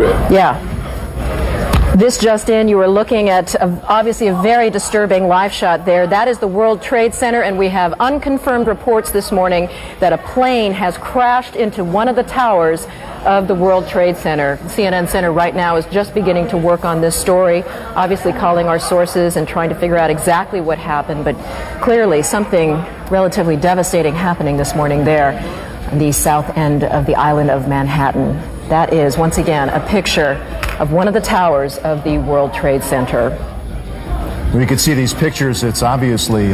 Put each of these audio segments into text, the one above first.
Yeah. This just in, you were looking at obviously a very disturbing live shot there. That is the World Trade Center, and we have unconfirmed reports this morning that a plane has crashed into one of the towers of the World Trade Center. CNN Center right now is just beginning to work on this story, obviously calling our sources and trying to figure out exactly what happened, but clearly something relatively devastating happening this morning there on the south end of the island of Manhattan. That is, once again, a picture of one of the towers of the World Trade Center. We can see these pictures. It's obviously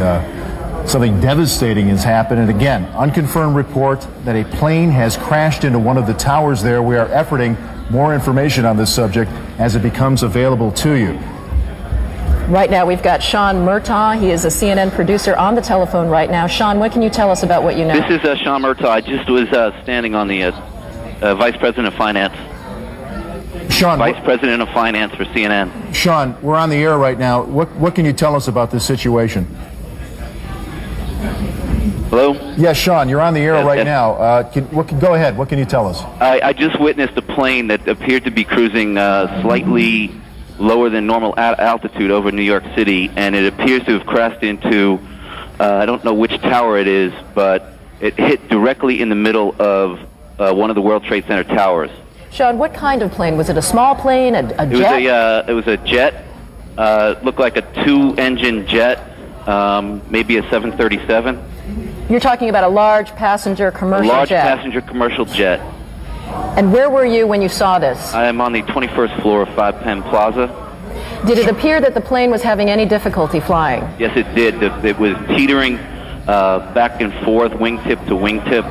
something devastating has happened. And again, unconfirmed report that a plane has crashed into one of the towers there. We are efforting more information on this subject as it becomes available to you. Right now, we've got Sean Murtaugh. He is a CNN producer on the telephone right now. Sean, what can you tell us about what you know? This is Sean Murtaugh. I just was standing on the Vice President of Finance. Sean, Vice President of Finance for CNN. Sean, we're on the air right now. What can you tell us about this situation? Hello? Yes, Sean, you're on the air right now. Go ahead. What can you tell us? I just witnessed a plane that appeared to be cruising slightly lower than normal altitude over New York City, and it appears to have crashed into, I don't know which tower it is, but it hit directly in the middle of one of the World Trade Center towers. Sean, what kind of plane? Was it a small plane, a jet? It was a jet. Looked like a two-engine jet, maybe a 737. You're talking about a large passenger commercial jet? A large passenger commercial jet. And where were you when you saw this? I am on the 21st floor of 5 Penn Plaza. Did it appear that the plane was having any difficulty flying? Yes, it did. It was teetering back and forth, wingtip to wingtip.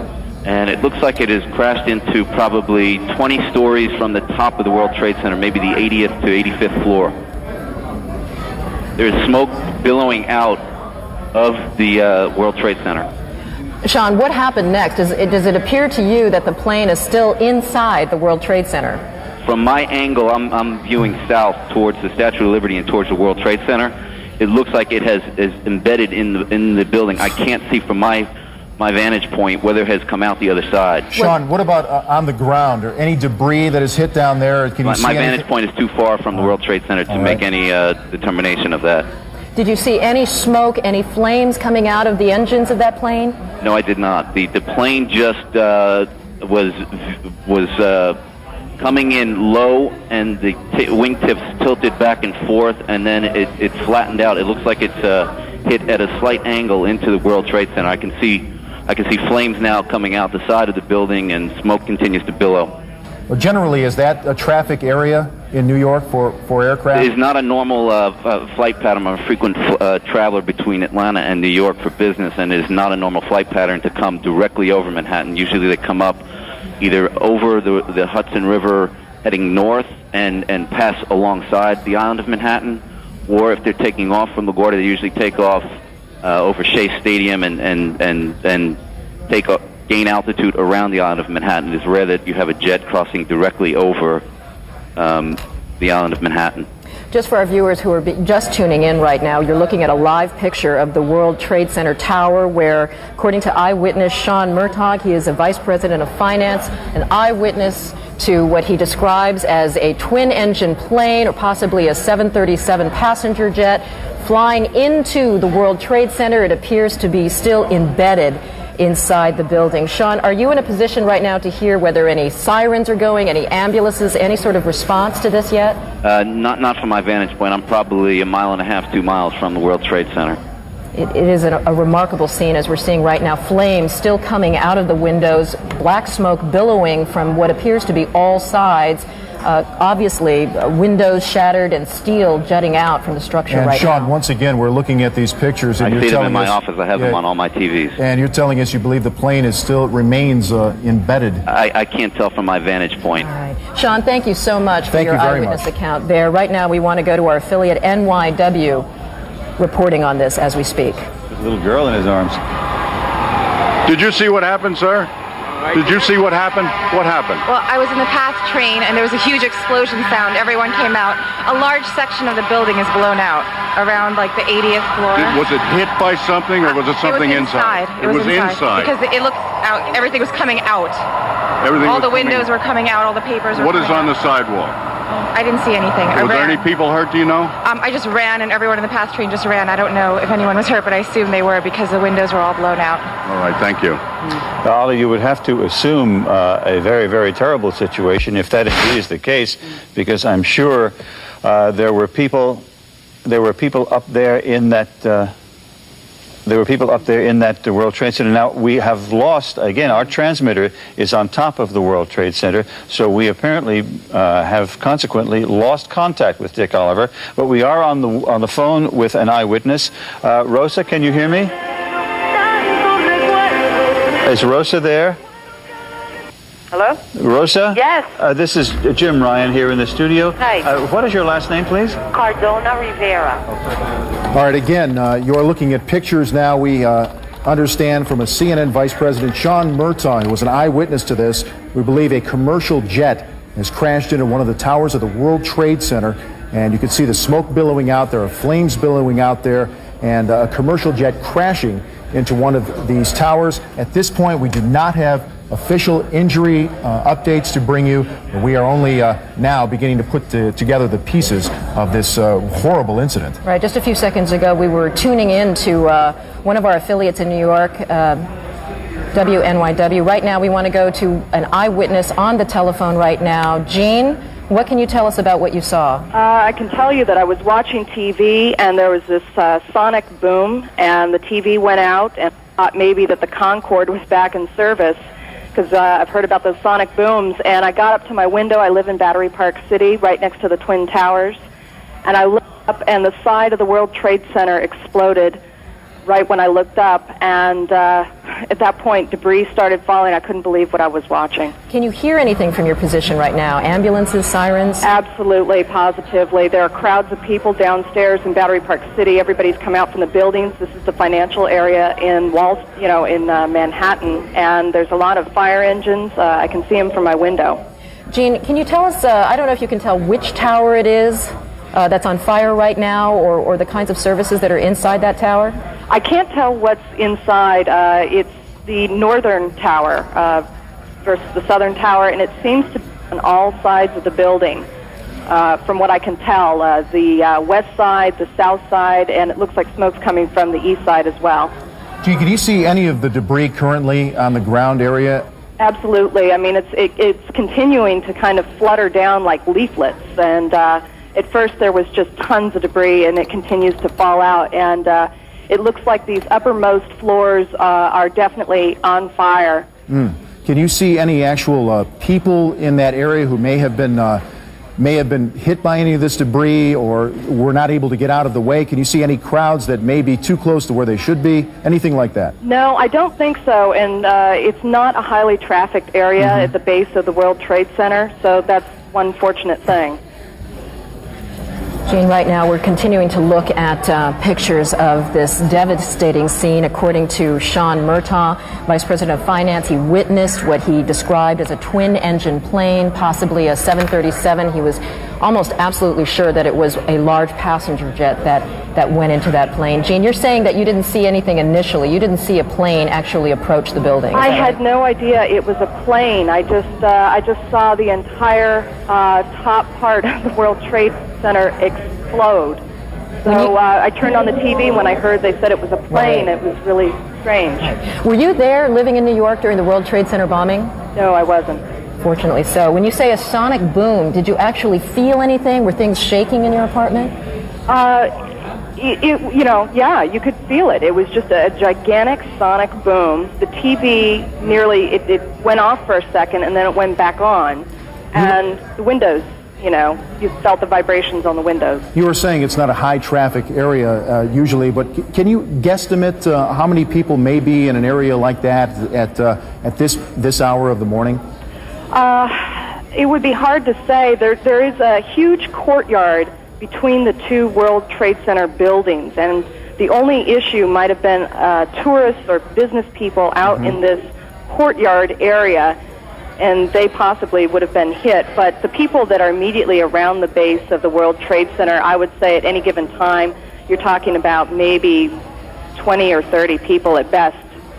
And it looks like it has crashed into probably 20 stories from the top of the World Trade Center, maybe the 80th to 85th floor. There's smoke billowing out of the World Trade Center. Sean, what happened next? Does it appear to you that the plane is still inside the World Trade Center? From my angle, I'm viewing south towards the Statue of Liberty and towards the World Trade Center. It looks like it is embedded in the building. I can't see from my vantage point whether it has come out the other side. Sean, what about on the ground? Or any debris that is hit down there? Can you see my vantage point is too far from the World Trade Center to make any determination of that. Did you see any smoke, any flames coming out of the engines of that plane? No, I did not. The plane just was coming in low, and the wingtips tilted back and forth, and then it flattened out. It looks like it's hit at a slight angle into the World Trade Center. I can see flames now coming out the side of the building, and smoke continues to billow. Well, generally, is that a traffic area in New York for aircraft? It is not a normal flight pattern. I'm a frequent traveler between Atlanta and New York for business, and it is not a normal flight pattern to come directly over Manhattan. Usually they come up either over the Hudson River heading north and pass alongside the island of Manhattan, or if they're taking off from LaGuardia, they usually take off over Shea Stadium and gain altitude around the island of Manhattan. It is rare that you have a jet crossing directly over the island of Manhattan. Just for our viewers who are just tuning in right now, you're looking at a live picture of the World Trade Center tower where, according to eyewitness Sean Murtaugh, he is a vice president of finance, an eyewitness to what he describes as a twin-engine plane or possibly a 737 passenger jet flying into the World Trade Center. It appears to be still embedded inside the building. Sean, are you in a position right now to hear whether any sirens are going, any ambulances, any sort of response to this yet? Not from my vantage point. I'm probably 1.5 miles, 2 miles from the World Trade Center. It is a remarkable scene as we're seeing right now. Flames still coming out of the windows, black smoke billowing from what appears to be all sides. Obviously, windows shattered and steel jutting out from the structure right now. And Sean, once again, we're looking at these pictures, and I you're see them telling in my us, office. I have them on all my TVs. And you're telling us you believe the plane remains embedded. I can't tell from my vantage point. All right. Sean, thank you so much for your eyewitness account there. Right now, we want to go to our affiliate NYW reporting on this as we speak. There's a little girl in his arms. Did you see what happened, sir? Did you see what happened? What happened? Well, I was in the past train, and there was a huge explosion sound. Everyone came out. A large section of the building is blown out, around like the 80th floor. Was it hit by something, or was it something inside? It was inside. Inside. Because it looked out. Everything was coming out. Everything All was the coming- windows were coming out, all the papers were What is coming on out. the sidewalk? I didn't see anything. I Was there ran. any people hurt, do you know? I just ran, and everyone in the pass train just ran. I don't know if anyone was hurt, but I assume they were because the windows were all blown out. All right, thank you. Ollie, you would have to assume a very, very terrible situation if that indeed is the case, because I'm sure there were people up there in that. There were people up there in that World Trade Center. Now, we have lost, again, our transmitter is on top of the World Trade Center, so we apparently have consequently lost contact with Dick Oliver, but we are on the phone with an eyewitness. Rosa, can you hear me? Is Rosa there? Hello? Rosa? Yes. This is Jim Ryan here in the studio. Hi. What is your last name, please? Cardona Rivera. All right, again, you're looking at pictures now. We understand from a CNN Vice President, Sean Murtaugh, who was an eyewitness to this. We believe a commercial jet has crashed into one of the towers of the World Trade Center, and you can see the smoke billowing out there, flames billowing out there, and a commercial jet crashing into one of these towers. At this point, we do not have official injury updates to bring you. We are only now beginning to put together the pieces of this horrible incident. Right, just a few seconds ago, we were tuning in to one of our affiliates in New York, WNYW. Right now, we want to go to an eyewitness on the telephone right now. Jean, what can you tell us about what you saw? I can tell you that I was watching TV, and there was this sonic boom, and the TV went out, and I thought maybe that the Concorde was back in service, because I've heard about those sonic booms, and I got up to my window. I live in Battery Park City, right next to the Twin Towers, and I looked up, and the side of the World Trade Center exploded right when I looked up, and at that point, debris started falling. I couldn't believe what I was watching. Can you hear anything from your position right now? Ambulances, sirens? Absolutely, positively. There are crowds of people downstairs in Battery Park City. Everybody's come out from the buildings. This is the financial area in Manhattan, and there's a lot of fire engines. I can see them from my window. Jean, can you tell us, I don't know if you can tell which tower it is that's on fire right now, or the kinds of services that are inside that tower? I can't tell what's inside. It's the northern tower versus the southern tower, and it seems to be on all sides of the building. From what I can tell, the west side, the south side, and it looks like smoke's coming from the east side as well. Gene, can you see any of the debris currently on the ground area? Absolutely. I mean, it's continuing to kind of flutter down like leaflets, and at first there was just tons of debris, and it continues to fall out, and it looks like these uppermost floors are definitely on fire. Can you see any actual people in that area who may have been hit by any of this debris, or were not able to get out of the way? Can you see any crowds that may be too close to where they should be? Anything like that? No, I don't think so, and it's not a highly trafficked area at the base of the World Trade Center, so that's one fortunate thing. Jean, right now we're continuing to look at pictures of this devastating scene. According to Sean Murtaugh, Vice President of Finance, he witnessed what he described as a twin-engine plane, possibly a 737. He was almost absolutely sure that it was a large passenger jet that went into that plane. Jean, you're saying that you didn't see anything initially. You didn't see a plane actually approach the building. I had no idea it was a plane. I just saw the entire top part of the World Trade Center explode. So I turned on the TV when I heard they said it was a plane. It was really strange. Were you there living in New York during the World Trade Center bombing? No, I wasn't. Fortunately so. When you say a sonic boom, did you actually feel anything? Were things shaking in your apartment? Yeah, you could feel it. It was just a gigantic sonic boom. The TV it went off for a second, and then it went back on. And the windows, you felt the vibrations on the windows. You were saying it's not a high traffic area usually, but can you guesstimate how many people may be in an area like that at this hour of the morning? It would be hard to say. There is a huge courtyard between the two World Trade Center buildings, and the only issue might have been tourists or business people out in this courtyard area, and they possibly would have been hit. But the people that are immediately around the base of the World Trade Center, I would say at any given time, you're talking about maybe 20 or 30 people at best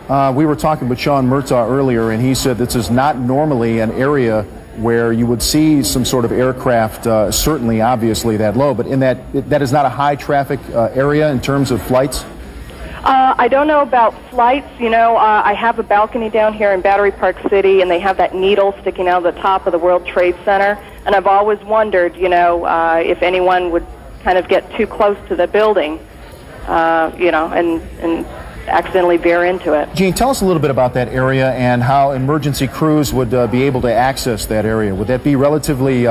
We were talking with Sean Murtaugh earlier, and he said this is not normally an area where you would see some sort of aircraft, certainly, obviously, that low, but in that is not a high traffic area in terms of flights? I don't know about flights. You know, I have a balcony down here in Battery Park City, and they have that needle sticking out of the top of the World Trade Center. And I've always wondered, you know, if anyone would kind of get too close to the building, you know, and accidentally veer into it. Gene, tell us a little bit about that area and how emergency crews would be able to access that area. Would that be relatively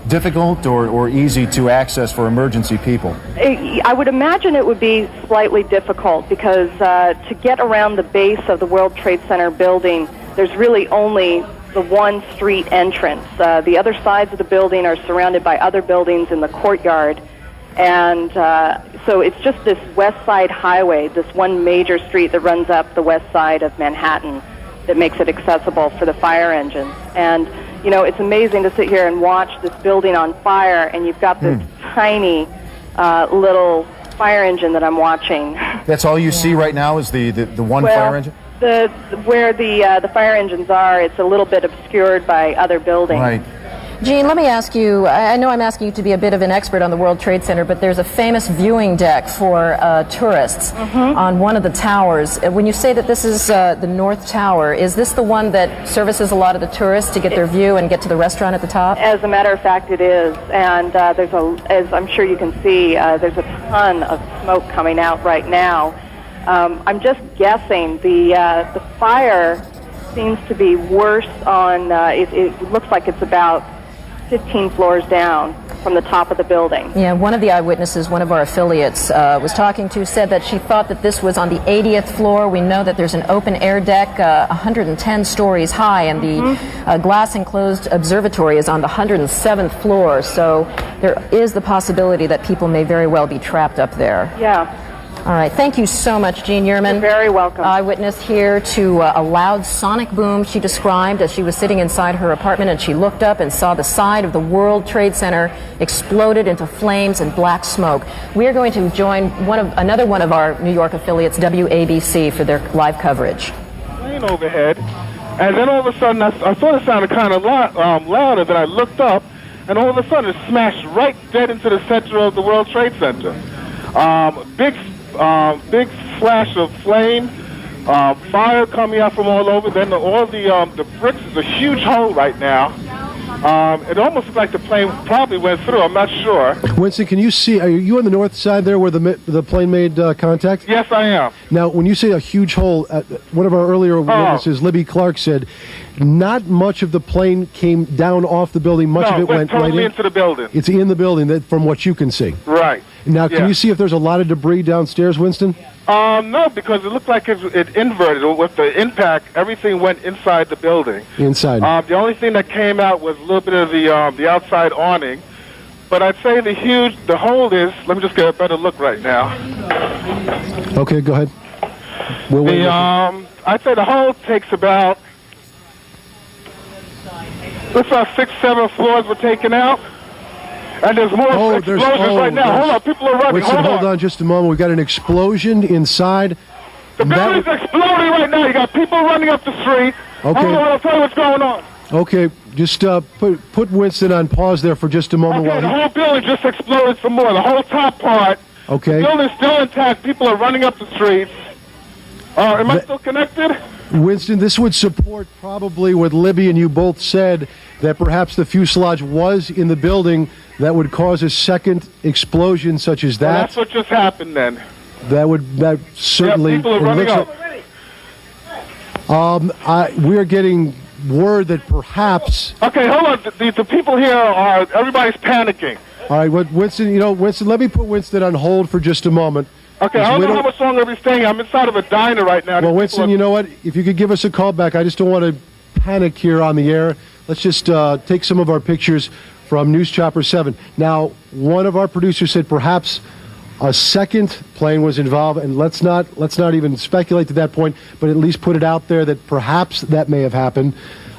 difficult or easy to access for emergency people? I would imagine it would be slightly difficult because to get around the base of the World Trade Center building, there's really only the one street entrance. The other sides of the building are surrounded by other buildings in the courtyard. And so it's just this west side highway, this one major street that runs up the west side of Manhattan that makes it accessible for the fire engines. And, you know, it's amazing to sit here and watch this building on fire, and you've got this tiny little fire engine that I'm watching. That's all you see right now is the one fire engine? Where the fire engines are, it's a little bit obscured by other buildings. Right. Gene, let me ask you, I know I'm asking you to be a bit of an expert on the World Trade Center, but there's a famous viewing deck for tourists on one of the towers. When you say that this is the North Tower, is this the one that services a lot of the tourists to get their view and get to the restaurant at the top? As a matter of fact, it is. And there's as I'm sure you can see, there's a ton of smoke coming out right now. I'm just guessing the fire seems to be worse on, it looks like it's about 15 floors down from the top of the building. Yeah, one of the eyewitnesses, one of our affiliates was talking to, said that she thought that this was on the 80th floor. We know that there's an open air deck 110 stories high, and the glass enclosed observatory is on the 107th floor. So there is the possibility that people may very well be trapped up there. Yeah. All right. Thank you so much, Jean Yerman. You're very welcome. Eyewitness here to a loud sonic boom she described as she was sitting inside her apartment, and she looked up and saw the side of the World Trade Center exploded into flames and black smoke. We are going to join another one of our New York affiliates, WABC, for their live coverage. Plane overhead, and then all of a sudden I thought it sounded kind of louder. Then I looked up, and all of a sudden it smashed right dead into the center of the World Trade Center. Big flash of flame, fire coming out from all over. Then all the bricks is a huge hole right now. It almost looks like the plane probably went through. I'm not sure. Winston, can you see? Are you on the north side there where the plane made contact? Yes, I am. Now, when you say a huge hole, one of our earlier witnesses, Libby Clark, said not much of the plane came down off the building. Much of it went totally right into the building. It's in the building, from what you can see. Right. Now, can you see if there's a lot of debris downstairs, Winston? No, because it looked like it inverted. With the impact, everything went inside the building. Inside. The only thing that came out was a little bit of the outside awning. But I'd say the hole is, let me just get a better look right now. Okay, go ahead. We'll wait. I'd say the hole takes about, looks about 6, 7 floors were taken out. And there's more explosions right now. Hold on, people are running. Winston, hold on just a moment. We've got an explosion inside. The building's exploding right now. You got people running up the street. Okay. Hold on, I'll tell you what's going on. Okay, just put Winston on pause there for just a moment. Okay, the whole building just exploded some more. The whole top part. Okay. The building's still intact. People are running up the streets. Am I still connected? Winston, this would support probably what Libby and you both said, that perhaps the fuselage was in the building that would cause a second explosion such as that. Well, that's what just happened then. That certainly. Yeah, people are running up. We are getting word that perhaps. Okay, hold on. The people here everybody's panicking. All right, Winston, let me put Winston on hold for just a moment. Okay, I don't know how much longer we're staying. I'm inside of a diner right now. Well, Winston, you know what? If you could give us a call back, I just don't want to panic here on the air. Let's just take some of our pictures from News Chopper 7. Now, one of our producers said perhaps a second plane was involved, and let's not even speculate to that point, but at least put it out there that perhaps that may have happened.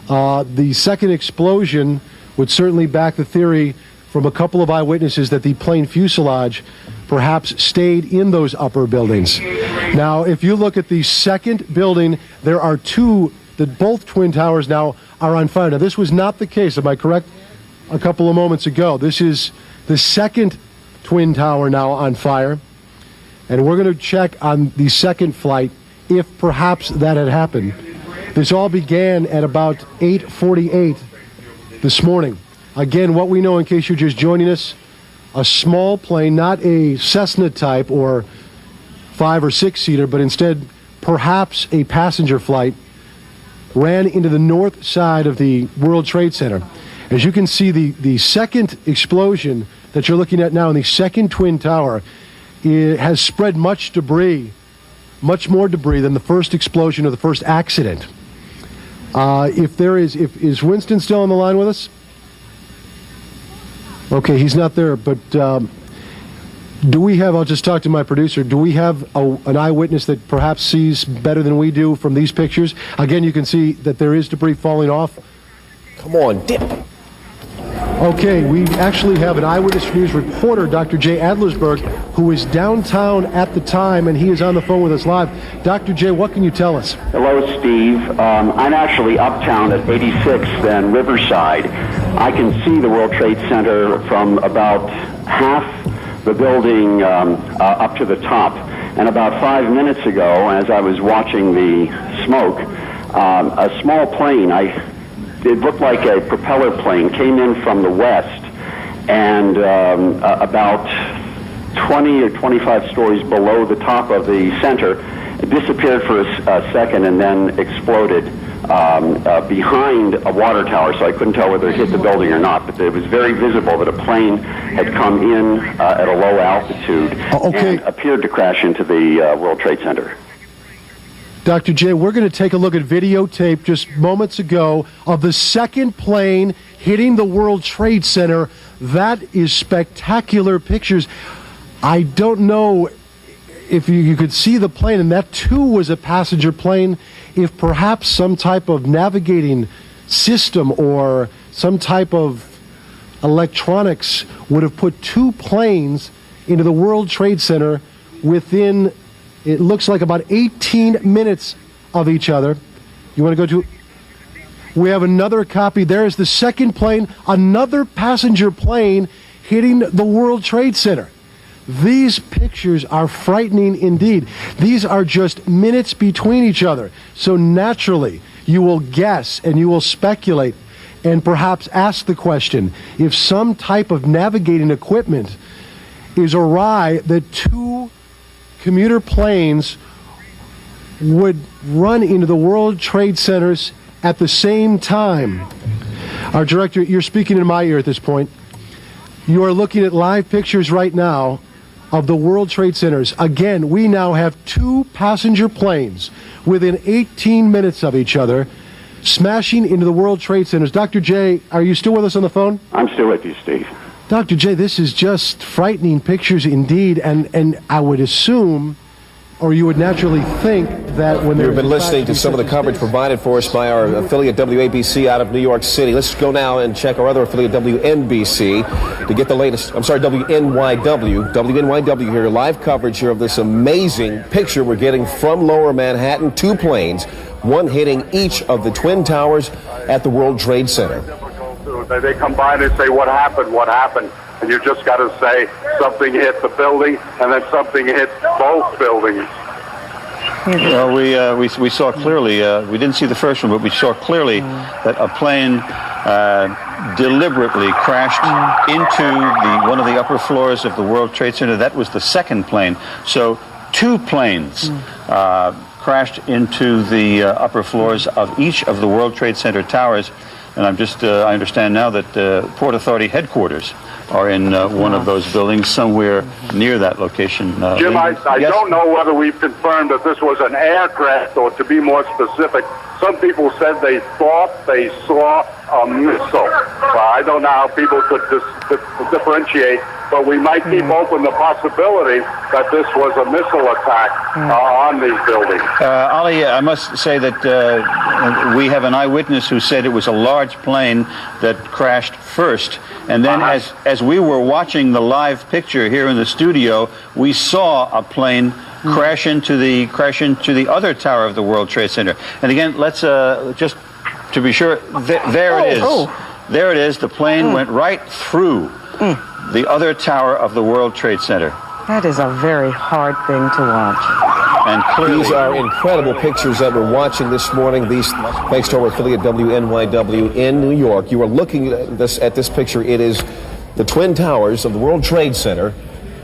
The second explosion would certainly back the theory from a couple of eyewitnesses that the plane fuselage perhaps stayed in those upper buildings. Now, if you look at the second building, there are two, that both twin towers now are on fire. Now, this was not the case, am I correct? A couple of moments ago. This is the second twin tower now on fire. And we're going to check on the second flight if perhaps that had happened. This all began at about 8:48 this morning. Again, what we know, in case you're just joining us, a small plane, not a Cessna type or 5 or 6 seater, but instead perhaps a passenger flight, ran into the north side of the World Trade Center. As you can see, the second explosion that you're looking at now in the second twin tower, it has spread much debris, much more debris than the first explosion or the first accident. Is Winston still on the line with us? Okay, he's not there, but do we have, I'll just talk to my producer, do we have an eyewitness that perhaps sees better than we do from these pictures? Again, you can see that there is debris falling off. Come on, dip. Okay, we actually have an Eyewitness News reporter, Dr. Jay Adlersberg, who was downtown at the time, and he is on the phone with us live. Dr. Jay, what can you tell us? Hello, Steve. I'm actually uptown at 86th and Riverside. I can see the World Trade Center from about half the building up to the top. And about 5 minutes ago, as I was watching the smoke, a small plane, it looked like a propeller plane, came in from the west, and about 20 or 25 stories below the top of the center, it disappeared for a second and then exploded behind a water tower, so I couldn't tell whether it hit the building or not, but it was very visible that a plane had come in at a low altitude and appeared to crash into the World Trade Center. Dr. Jay, we're going to take a look at videotape just moments ago of the second plane hitting the World Trade Center. That is spectacular pictures. I don't know if you could see the plane, and that too was a passenger plane, if perhaps some type of navigating system or some type of electronics would have put two planes into the World Trade Center within, it looks like, about 18 minutes of each other. You want to go to... We have another copy. There is the second plane, another passenger plane hitting the World Trade Center. These pictures are frightening indeed. These are just minutes between each other. So naturally, you will guess and you will speculate and perhaps ask the question, if some type of navigating equipment is awry, that two commuter planes would run into the World Trade Centers at the same time. Our director, you're speaking in my ear at this point. You are looking at live pictures right now of the World Trade Centers. Again, we now have two passenger planes within 18 minutes of each other smashing into the World Trade Centers. Dr. Jay, are you still with us on the phone? I'm still with you, Steve. Dr. Jay, this is just frightening pictures indeed, and I would assume, or you would naturally think, that when you've been listening to some of the coverage provided for us by our affiliate WABC out of New York City. Let's go now and check our other affiliate WNBC to get the latest. I'm sorry, WNYW here, live coverage here of this amazing picture we're getting from Lower Manhattan. Two planes, one hitting each of the twin towers at the World Trade Center. They come by and they say, what happened, what happened? And you just got to say something hit the building and then something hit both buildings. Well, we saw clearly, we didn't see the first one, but we saw clearly that a plane deliberately crashed into one of the upper floors of the World Trade Center. That was the second plane. So two planes crashed into the upper floors of each of the World Trade Center towers. And I understand now that Port Authority headquarters are in one of those buildings somewhere near that location. Jim, I yes? don't know whether we've confirmed that this was an aircraft, or to be more specific, some people said they thought they saw a missile. I don't know how people could differentiate but we might keep open the possibility that this was a missile attack on these buildings. Ali, I must say that we have an eyewitness who said it was a large plane that crashed first. And then as we were watching the live picture here in the studio, we saw a plane crash into the other tower of the World Trade Center. And again, let's just to be sure, there it is. There it is. The plane went right through the other tower of the World Trade Center. That is a very hard thing to watch. And clearly, these are incredible pictures that we're watching this morning. These, thanks to our affiliate WNYW in New York. You are looking at this picture. It is the Twin Towers of the World Trade Center,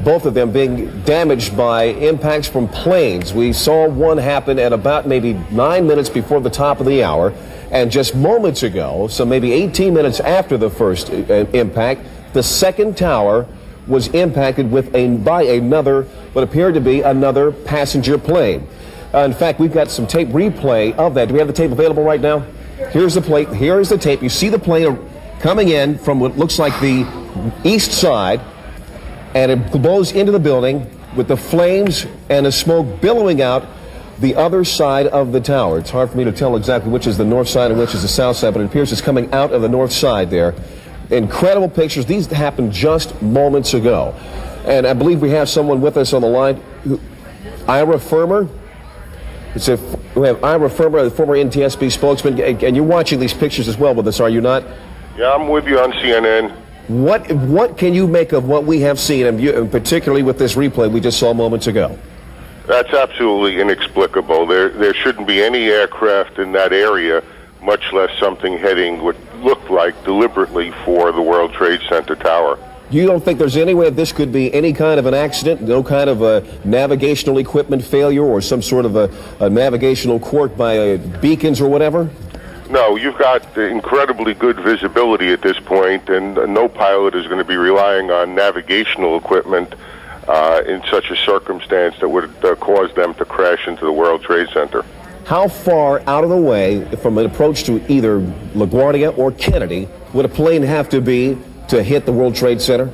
both of them being damaged by impacts from planes. We saw one happen at about maybe 9 minutes before the top of the hour. And just moments ago, so maybe 18 minutes after the first impact, the second tower was impacted by another, what appeared to be another passenger plane. In fact, we've got some tape replay of that. Do we have the tape available right now? Here's the plate. Here is the tape. You see the plane coming in from what looks like the east side, and it blows into the building with the flames and the smoke billowing out the other side of the tower. It's hard for me to tell exactly which is the north side and which is the south side, but it appears it's coming out of the north side there. Incredible pictures. These happened just moments ago. And I believe we have someone with us on the line. Ira Fermer. We have Ira Fermer, the former NTSB spokesman. And you're watching these pictures as well with us, are you not? Yeah, I'm with you on CNN. What can you make of what we have seen, and particularly with this replay we just saw moments ago? That's absolutely inexplicable. There shouldn't be any aircraft in that area, much less something heading what looked like deliberately for the World Trade Center tower. You don't think there's any way that this could be any kind of an accident, no kind of a navigational equipment failure or some sort of a navigational quirk by beacons or whatever? No, you've got incredibly good visibility at this point, and no pilot is going to be relying on navigational equipment in such a circumstance that would cause them to crash into the World Trade Center. How far out of the way from an approach to either LaGuardia or Kennedy would a plane have to be to hit the World Trade Center?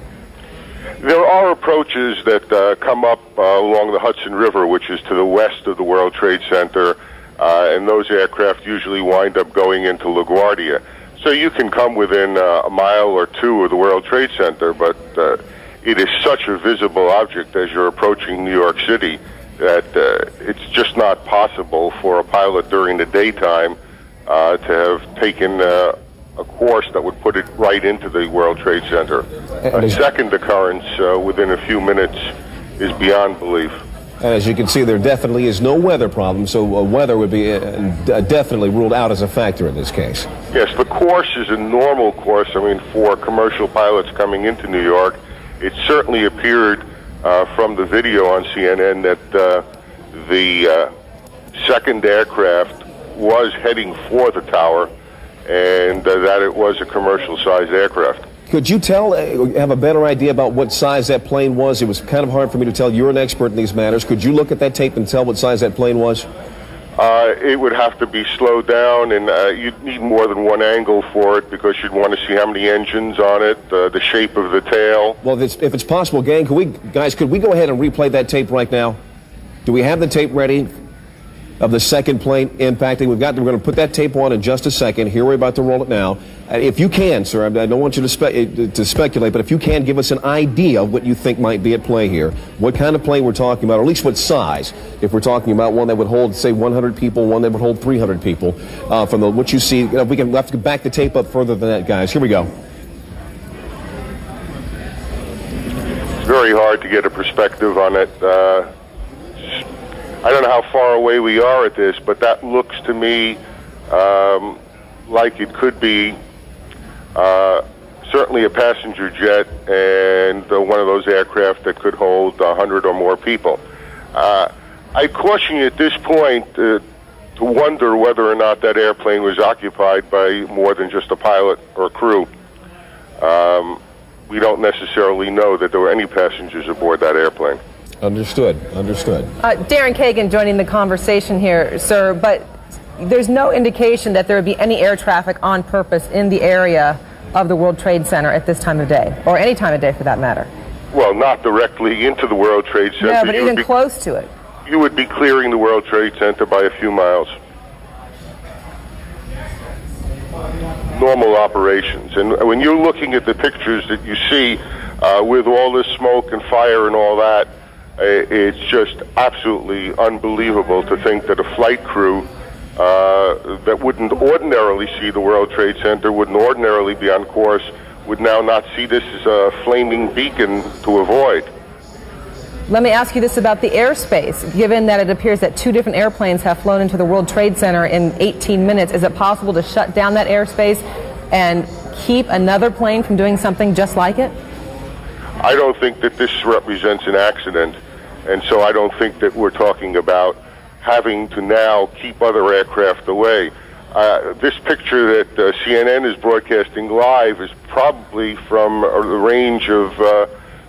There are approaches that come up along the Hudson River, which is to the west of the World Trade Center, and those aircraft usually wind up going into LaGuardia. So you can come within a mile or two of the World Trade Center, but it is such a visible object as you're approaching New York City that it's just not possible for a pilot during the daytime to have taken a course that would put it right into the World Trade Center. A second occurrence within a few minutes is beyond belief. And as you can see, there definitely is no weather problem, so weather would be definitely ruled out as a factor in this case. Yes, the course is a normal course. I mean, for commercial pilots coming into New York, it certainly appeared from the video on CNN that the second aircraft was heading for the tower and that it was a commercial-sized aircraft. Could you have a better idea about what size that plane was? It was kind of hard for me to tell. You're an expert in these matters. Could you look at that tape and tell what size that plane was? It would have to be slowed down, and you'd need more than one angle for it because you'd want to see how many engines on it, the shape of the tail. Well, if it's possible, gang, could we go ahead and replay that tape right now? Do we have the tape ready of the second plane impacting? We're going to put that tape on in just a second. Here, we're about to roll it now. If you can, sir, I don't want you to speculate, but if you can, give us an idea of what you think might be at play here. What kind of plane we're talking about, or at least what size. If we're talking about one that would hold, say, 100 people, one that would hold 300 people. From what you see, we'll have to back the tape up further than that, guys. Here we go. It's very hard to get a perspective on it. I don't know how far away we are at this, but that looks to me like it could be certainly a passenger jet and one of those aircraft that could hold 100 or more people. I caution you at this point to wonder whether or not that airplane was occupied by more than just a pilot or crew. We don't necessarily know that there were any passengers aboard that airplane. Understood. Darren Kagan joining the conversation here, sir, but there's no indication that there would be any air traffic on purpose in the area of the World Trade Center at this time of day, or any time of day for that matter. Well, not directly into the World Trade Center. No, but even close to it. You would be clearing the World Trade Center by a few miles. Normal operations. And when you're looking at the pictures that you see with all this smoke and fire and all that, it's just absolutely unbelievable to think that a flight crew that wouldn't ordinarily see the World Trade Center, wouldn't ordinarily be on course, would now not see this as a flaming beacon to avoid. Let me ask you this about the airspace. Given that it appears that 2 different airplanes have flown into the World Trade Center in 18 minutes, is it possible to shut down that airspace and keep another plane from doing something just like it? I don't think that this represents an accident, and so I don't think that we're talking about having to now keep other aircraft away. This picture that CNN is broadcasting live is probably from a range of a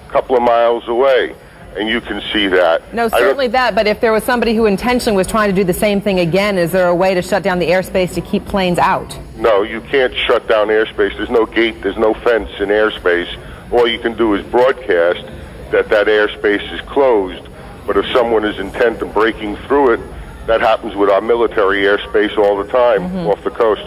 couple of miles away, and you can see that. No, certainly that, but if there was somebody who intentionally was trying to do the same thing again, is there a way to shut down the airspace to keep planes out? No, you can't shut down airspace. There's no gate, there's no fence in airspace. All you can do is broadcast that airspace is closed, but if someone is intent on breaking through it, that happens with our military airspace all the time off the coast.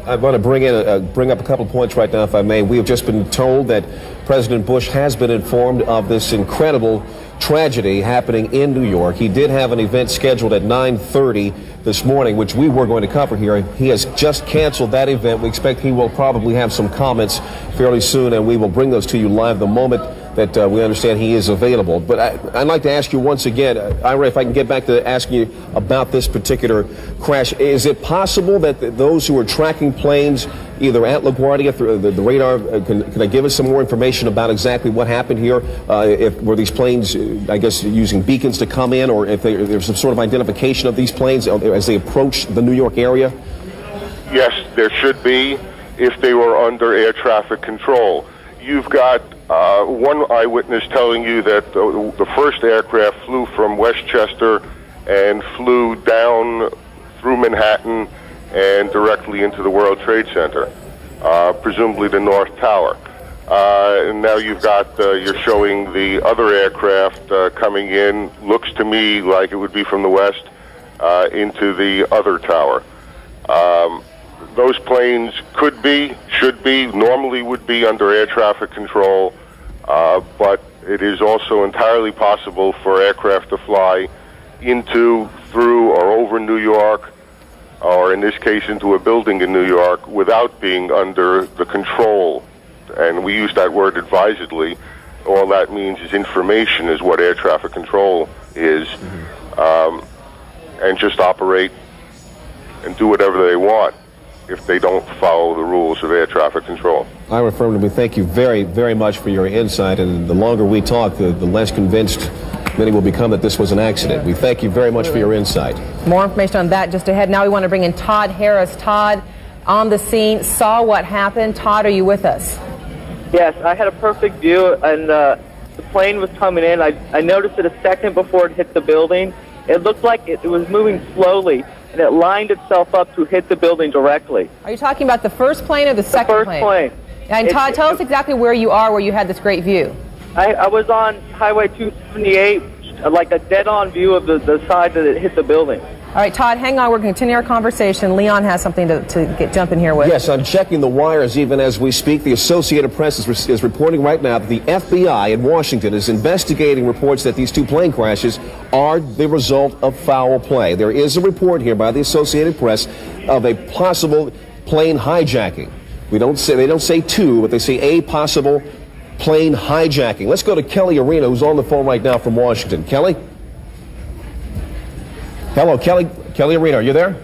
I want to bring up a couple points right now, if I may. We have just been told that President Bush has been informed of this incredible tragedy happening in New York. He did have an event scheduled at 9:30 this morning, which we were going to cover here. He has just canceled that event. We expect he will probably have some comments fairly soon, and we will bring those to you live the moment that we understand he is available. But I'd like to ask you once again, Ira, if I can get back to asking you about this particular crash. Is it possible that those who are tracking planes, either at LaGuardia through the radar, can they give us some more information about exactly what happened here? Were these planes, I guess, using beacons to come in, or if there's some sort of identification of these planes as they approach the New York area? Yes, there should be if they were under air traffic control. You've got one eyewitness telling you that the first aircraft flew from Westchester and flew down through Manhattan and directly into the World Trade Center, presumably the North Tower. And now you've got, you're showing the other aircraft coming in, looks to me like it would be from the west, into the other tower. Those planes could be, should be, normally would be under air traffic control, but it is also entirely possible for aircraft to fly into, through, or over New York, or in this case into a building in New York, without being under the control. And we use that word advisedly. All that means is information is what air traffic control is, and just operate and do whatever they want if they don't follow the rules of air traffic control. Ira, affirmatively, thank you very, very much for your insight, and the longer we talk, the less convinced many will become that this was an accident. We thank you very much for your insight. More information on that just ahead. Now we want to bring in Todd Harris. Todd, on the scene, saw what happened. Todd, are you with us? Yes, I had a perfect view, and the plane was coming in. I noticed it a second before it hit the building. It looked like it was moving slowly, and it lined itself up to hit the building directly. Are you talking about the first plane or the second plane? The first plane. And Todd, tell us exactly where you are, where you had this great view. I was on Highway 278, like a dead-on view of the side that it hit the building. All right, Todd, hang on. We're going to continue our conversation. Leon has something to jump in here with. Yes, I'm checking the wires even as we speak. The Associated Press is reporting right now that the FBI in Washington is investigating reports that these two plane crashes are the result of foul play. There is a report here by the Associated Press of a possible plane hijacking. They don't say two, but they say a possible plane hijacking. Let's go to Kelly Arena, who's on the phone right now from Washington. Kelly? Hello, Kelly. Kelly Arena, are you there?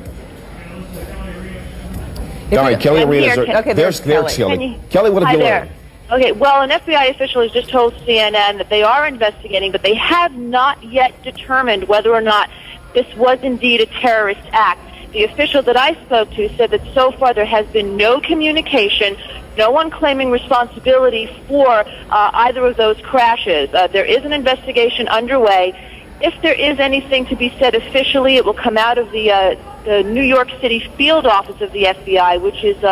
All right, Kelly Arena. Okay, there's Kelly. Kelly, what have you learned? Okay, well, an FBI official has just told CNN that they are investigating, but they have not yet determined whether or not this was indeed a terrorist act. The official that I spoke to said that so far there has been no communication, no one claiming responsibility for either of those crashes. There is an investigation underway. If there is anything to be said officially, it will come out of the the New York City field office of the FBI, which is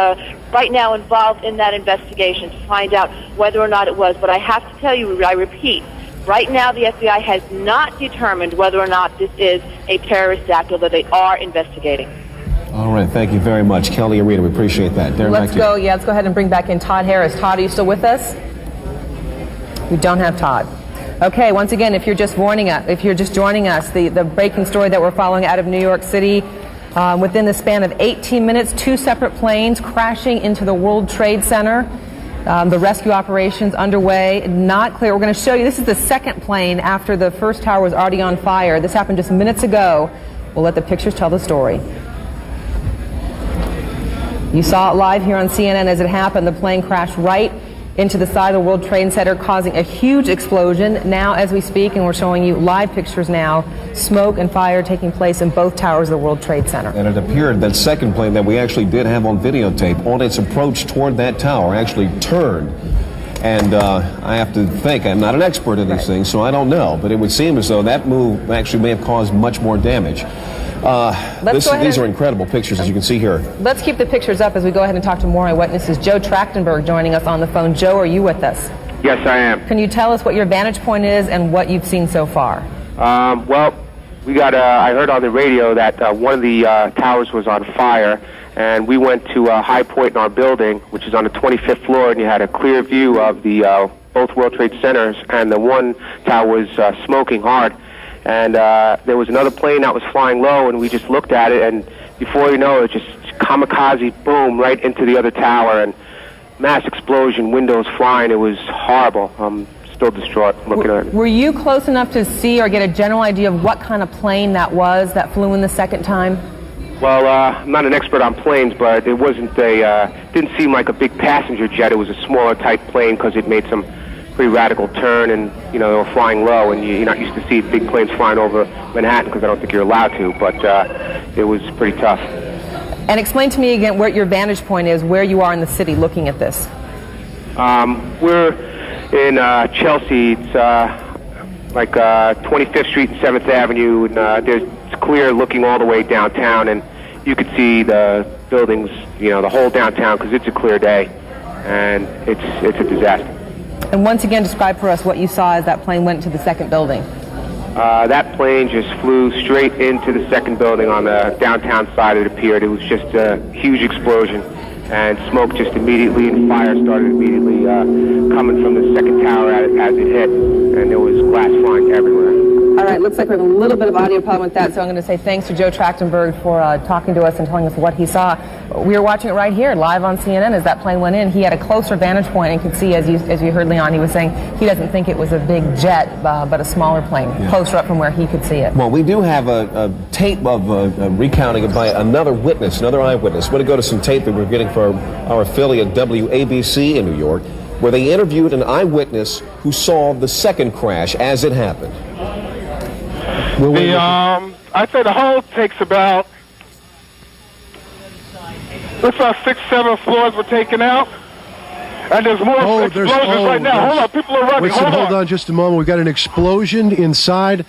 right now involved in that investigation to find out whether or not it was. But I have to tell you, I repeat, right now the FBI has not determined whether or not this is a terrorist act, although they are investigating. All right, thank you very much, Kelly and Rita. We appreciate that. Darren, Let's go ahead and bring back in Todd Harris. Todd, are you still with us? We don't have Todd. Okay, once again, if you're just joining us, the breaking story that we're following out of New York City, within the span of 18 minutes, 2 separate planes crashing into the World Trade Center. The rescue operations underway. Not clear. We're going to show you. This is the second plane after the first tower was already on fire. This happened just minutes ago. We'll let the pictures tell the story. You saw it live here on CNN as it happened. The plane crashed right into the side of the World Trade Center, causing a huge explosion. Now, as we speak, and we're showing you live pictures now, smoke and fire taking place in both towers of the World Trade Center. And it appeared that second plane that we actually did have on videotape, on its approach toward that tower, actually turned. And I have to think, I'm not an expert in these things, so I don't know, but it would seem as though that move actually may have caused much more damage. These are incredible pictures, as you can see here. Let's keep the pictures up as we go ahead and talk to more eyewitnesses. Joe Trachtenberg joining us on the phone. Joe, are you with us? Yes, I am. Can you tell us what your vantage point is and what you've seen so far? Well, we got. I heard on the radio that one of the towers was on fire, and we went to High Point in our building, which is on the 25th floor, and you had a clear view of the both World Trade Centers, and the one tower was smoking hard. And there was another plane that was flying low, and we just looked at it, and before you know it, just kamikaze, boom, right into the other tower, and mass explosion, windows flying. It was horrible. I'm still distraught looking at it. Were you close enough to see or get a general idea of what kind of plane that was that flew in the second time? Well, I'm not an expert on planes, but it wasn't didn't seem like a big passenger jet. It was a smaller type plane because it made some pretty radical turn, and they were flying low, and you're not used to see big planes flying over Manhattan because I don't think you're allowed to, but it was pretty tough. And explain to me again what your vantage point is, where you are in the city looking at this. We're in Chelsea. It's like 25th Street and 7th Avenue, and it's clear looking all the way downtown, and you could see the buildings, the whole downtown, because it's a clear day, and it's a disaster. And once again, describe for us what you saw as that plane went to the second building. That plane just flew straight into the second building on the downtown side, it appeared. It was just a huge explosion, and smoke just immediately, and fire started immediately coming from the second tower as it hit, and there was glass flying everywhere. All right, looks like we have a little bit of audio problem with that, so I'm going to say thanks to Joe Trachtenberg for talking to us and telling us what he saw. We were watching it right here, live on CNN, as that plane went in. He had a closer vantage point and could see, as you heard Leon, he was saying he doesn't think it was a big jet, but a smaller plane, closer up from where he could see it. Well, we do have a tape of a recounting by another witness, another eyewitness. We're going to go to some tape that we're getting for our affiliate WABC in New York, where they interviewed an eyewitness who saw the second crash as it happened. I'd say the whole takes about, looks like 6, 7 floors were taken out. And there's more explosions right now. Hold on, people are running. Hold on just a moment. We've got an explosion inside.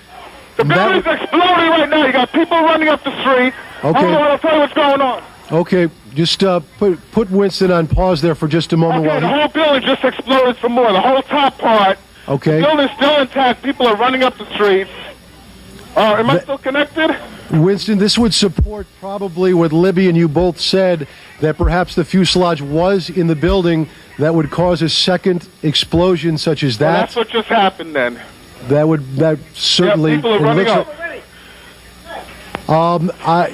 The building's exploding right now. You got people running up the street. Okay. Hold on, I'll tell you what's going on. Okay, just put Winston on pause there for just a moment. Okay, the whole building just exploded some more. The whole top part. Okay. The building's still intact. People are running up the streets. Am I still connected? Winston, this would support probably what Libby and you both said, that perhaps the fuselage was in the building that would cause a second explosion such as that. Well, that's what just happened then. That certainly. Yeah, people are running up.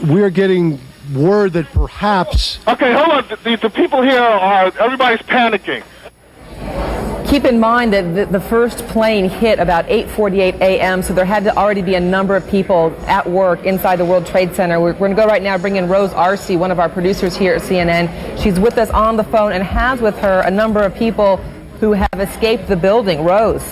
We're getting word that perhaps. Okay, hold on. The people here everybody's panicking. Keep in mind that the first plane hit about 8:48 a.m., so there had to already be a number of people at work inside the World Trade Center. We're going to go right now bring in Rose Arce, one of our producers here at CNN. She's with us on the phone and has with her a number of people who have escaped the building. Rose.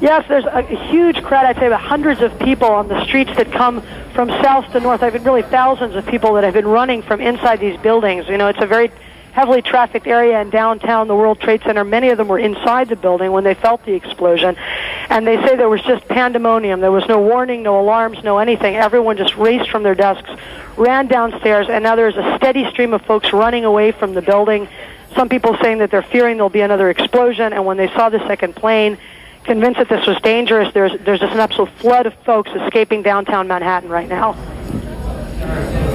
Yes, there's a huge crowd. I'd say about hundreds of people on the streets that come from south to north. I've been really thousands of people that have been running from inside these buildings. It's a very heavily trafficked area in downtown, the World Trade Center. Many of them were inside the building when they felt the explosion. And they say there was just pandemonium. There was no warning, no alarms, no anything. Everyone just raced from their desks, ran downstairs, and now there's a steady stream of folks running away from the building. Some people saying that they're fearing there'll be another explosion, and when they saw the second plane, convinced that this was dangerous, there's just an absolute flood of folks escaping downtown Manhattan right now.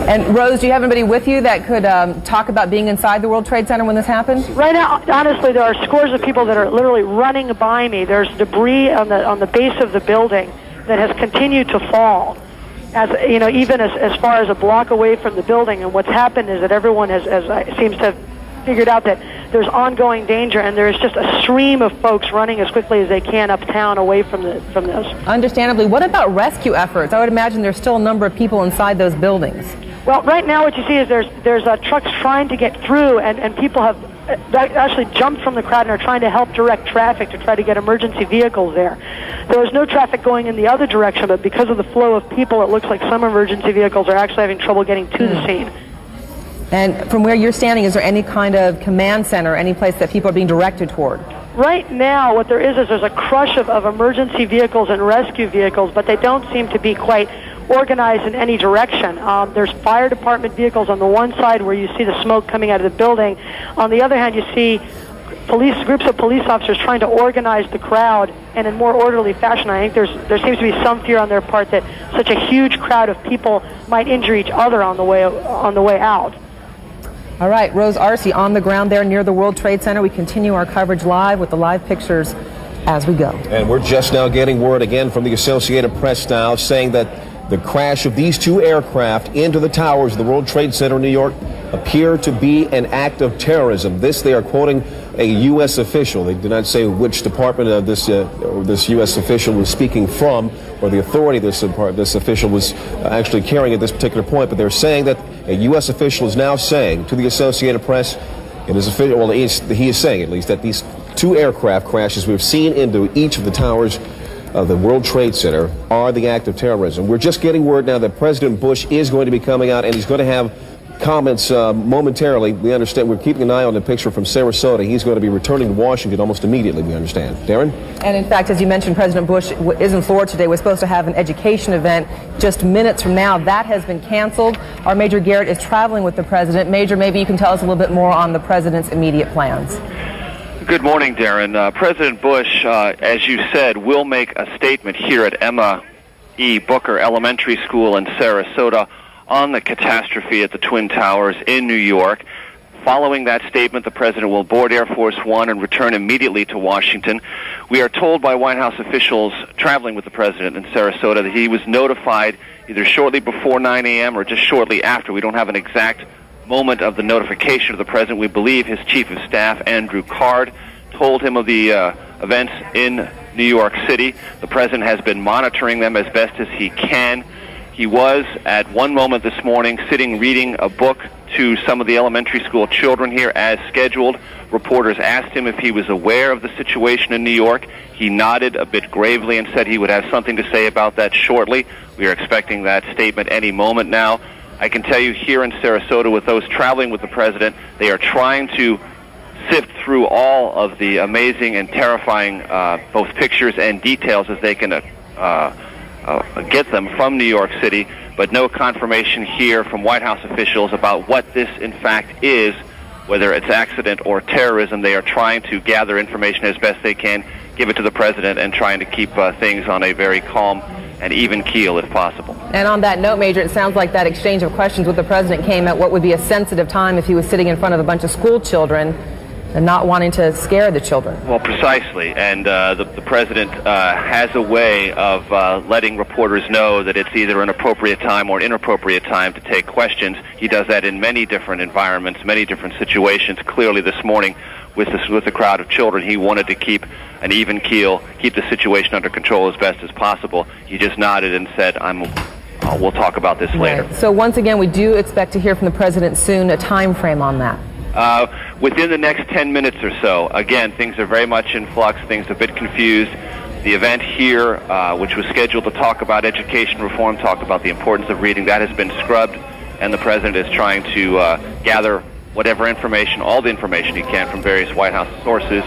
And Rose, do you have anybody with you that could talk about being inside the World Trade Center when this happened? Right now, honestly, there are scores of people that are literally running by me. There's debris on the base of the building that has continued to fall, as you know, even as far as a block away from the building. And what's happened is that everyone seems to have figured out that there's ongoing danger, and there's just a stream of folks running as quickly as they can uptown away from this. Understandably. What about rescue efforts? I would imagine there's still a number of people inside those buildings. Well, right now what you see is there's trucks trying to get through, and people have actually jumped from the crowd and are trying to help direct traffic to try to get emergency vehicles there. There is no traffic going in the other direction, but because of the flow of people, it looks like some emergency vehicles are actually having trouble getting to the scene. And from where you're standing, is there any kind of command center, any place that people are being directed toward? Right now, what there is there's a crush of emergency vehicles and rescue vehicles, but they don't seem to be quite organized in any direction. There's fire department vehicles on the one side where you see the smoke coming out of the building. On the other hand, you see groups of police officers trying to organize the crowd in a more orderly fashion. I think there seems to be some fear on their part that such a huge crowd of people might injure each other on the way out. All right, Rose Arce on the ground there near the World Trade Center. We continue our coverage live with the live pictures as we go. And we're just now getting word again from the Associated Press now saying that the crash of these two aircraft into the towers of the World Trade Center in New York appear to be an act of terrorism. This, they are quoting a U.S. official. They did not say which department of this U.S. official was speaking from, or the authority this official was actually carrying at this particular point, but they're saying that a U.S. official is now saying to the Associated Press, it is official, well, he is saying at least, that these two aircraft crashes we've seen into each of the towers of the World Trade Center are the act of terrorism. We're just getting word now that President Bush is going to be coming out, and he's going to have comments momentarily. We understand, we're keeping an eye on the picture from Sarasota. He's going to be returning to Washington almost immediately, we understand. Darren? And in fact, as you mentioned, President Bush is in Florida today. We're supposed to have an education event just minutes from now. That has been canceled. Our Major Garrett is traveling with the president. Major, maybe you can tell us a little bit more on the president's immediate plans. Good morning, Darren. President Bush, as you said, will make a statement here at Emma E. Booker Elementary School in Sarasota on the catastrophe at the Twin Towers in New York. Following that statement, the president will board Air Force One and return immediately to Washington. We are told by White House officials traveling with the president in Sarasota that he was notified either shortly before 9 a.m. or just shortly after. We don't have an exact moment of the notification of the president. We believe his chief of staff, Andrew Card, told him of the events in New York City. The president has been monitoring them as best as he can. He was, at one moment this morning, sitting reading a book to some of the elementary school children here as scheduled. Reporters asked him if he was aware of the situation in New York. He nodded a bit gravely and said he would have something to say about that shortly. We are expecting that statement any moment now. I can tell you here in Sarasota, with those traveling with the president, they are trying to sift through all of the amazing and terrifying both pictures and details as they can get them from New York City, but no confirmation here from White House officials about what this in fact is, whether it's accident or terrorism. They are trying to gather information as best they can, give it to the president, and trying to keep things on a very calm and even keel if possible. And on that note, Major, it sounds like that exchange of questions with the president came at what would be a sensitive time if he was sitting in front of a bunch of school children and not wanting to scare the children. Well, precisely. And the president has a way of letting reporters know that it's either an appropriate time or an inappropriate time to take questions. He does that in many different environments, many different situations. Clearly this morning with the crowd of children, he wanted to keep an even keel, keep the situation under control as best as possible. He just nodded and said, we'll talk about this later. Right. So once again, we do expect to hear from the president soon. A time frame on that? Within the next 10 minutes or so. Again, things are very much in flux. Things are a bit confused. The event here, which was scheduled to talk about education reform, talk about the importance of reading, that has been scrubbed, and the president is trying to gather whatever information, all the information he can from various White House sources,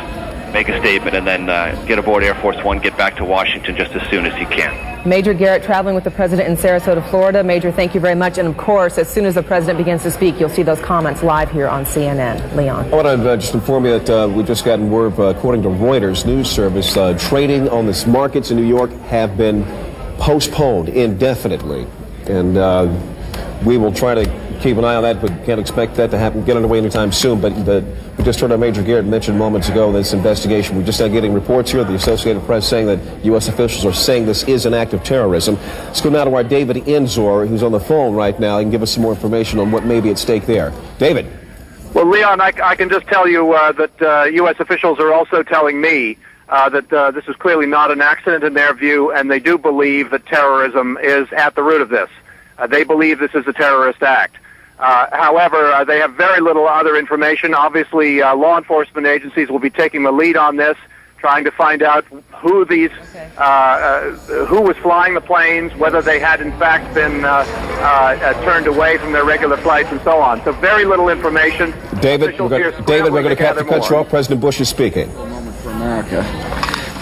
make a statement, and then get aboard Air Force One, get back to Washington just as soon as he can. Major Garrett traveling with the president in Sarasota, Florida. Major, thank you very much. And of course, as soon as the president begins to speak, you'll see those comments live here on CNN. Leon. I want to just inform you that we've just gotten word, according to Reuters news service, trading on the markets in New York have been postponed indefinitely. And we will try to keep an eye on that, but can't expect that to happen, get underway anytime soon. But we just heard our Major Garrett mention moments ago this investigation. We're just now getting reports here, the Associated Press saying that U.S. officials are saying this is an act of terrorism. Let's go now to our David Enzor, who's on the phone right now, and give us some more information on what may be at stake there. David. Well, Leon, I can just tell you that U.S. officials are also telling me that this is clearly not an accident in their view, and they do believe that terrorism is at the root of this. They believe this is a terrorist act. However, they have very little other information. Obviously, law enforcement agencies will be taking the lead on this, trying to find out who who was flying the planes, whether they had in fact been turned away from their regular flights, and so on. So very little information. David, we're going to have to cut you off. President Bush is speaking. A moment for America.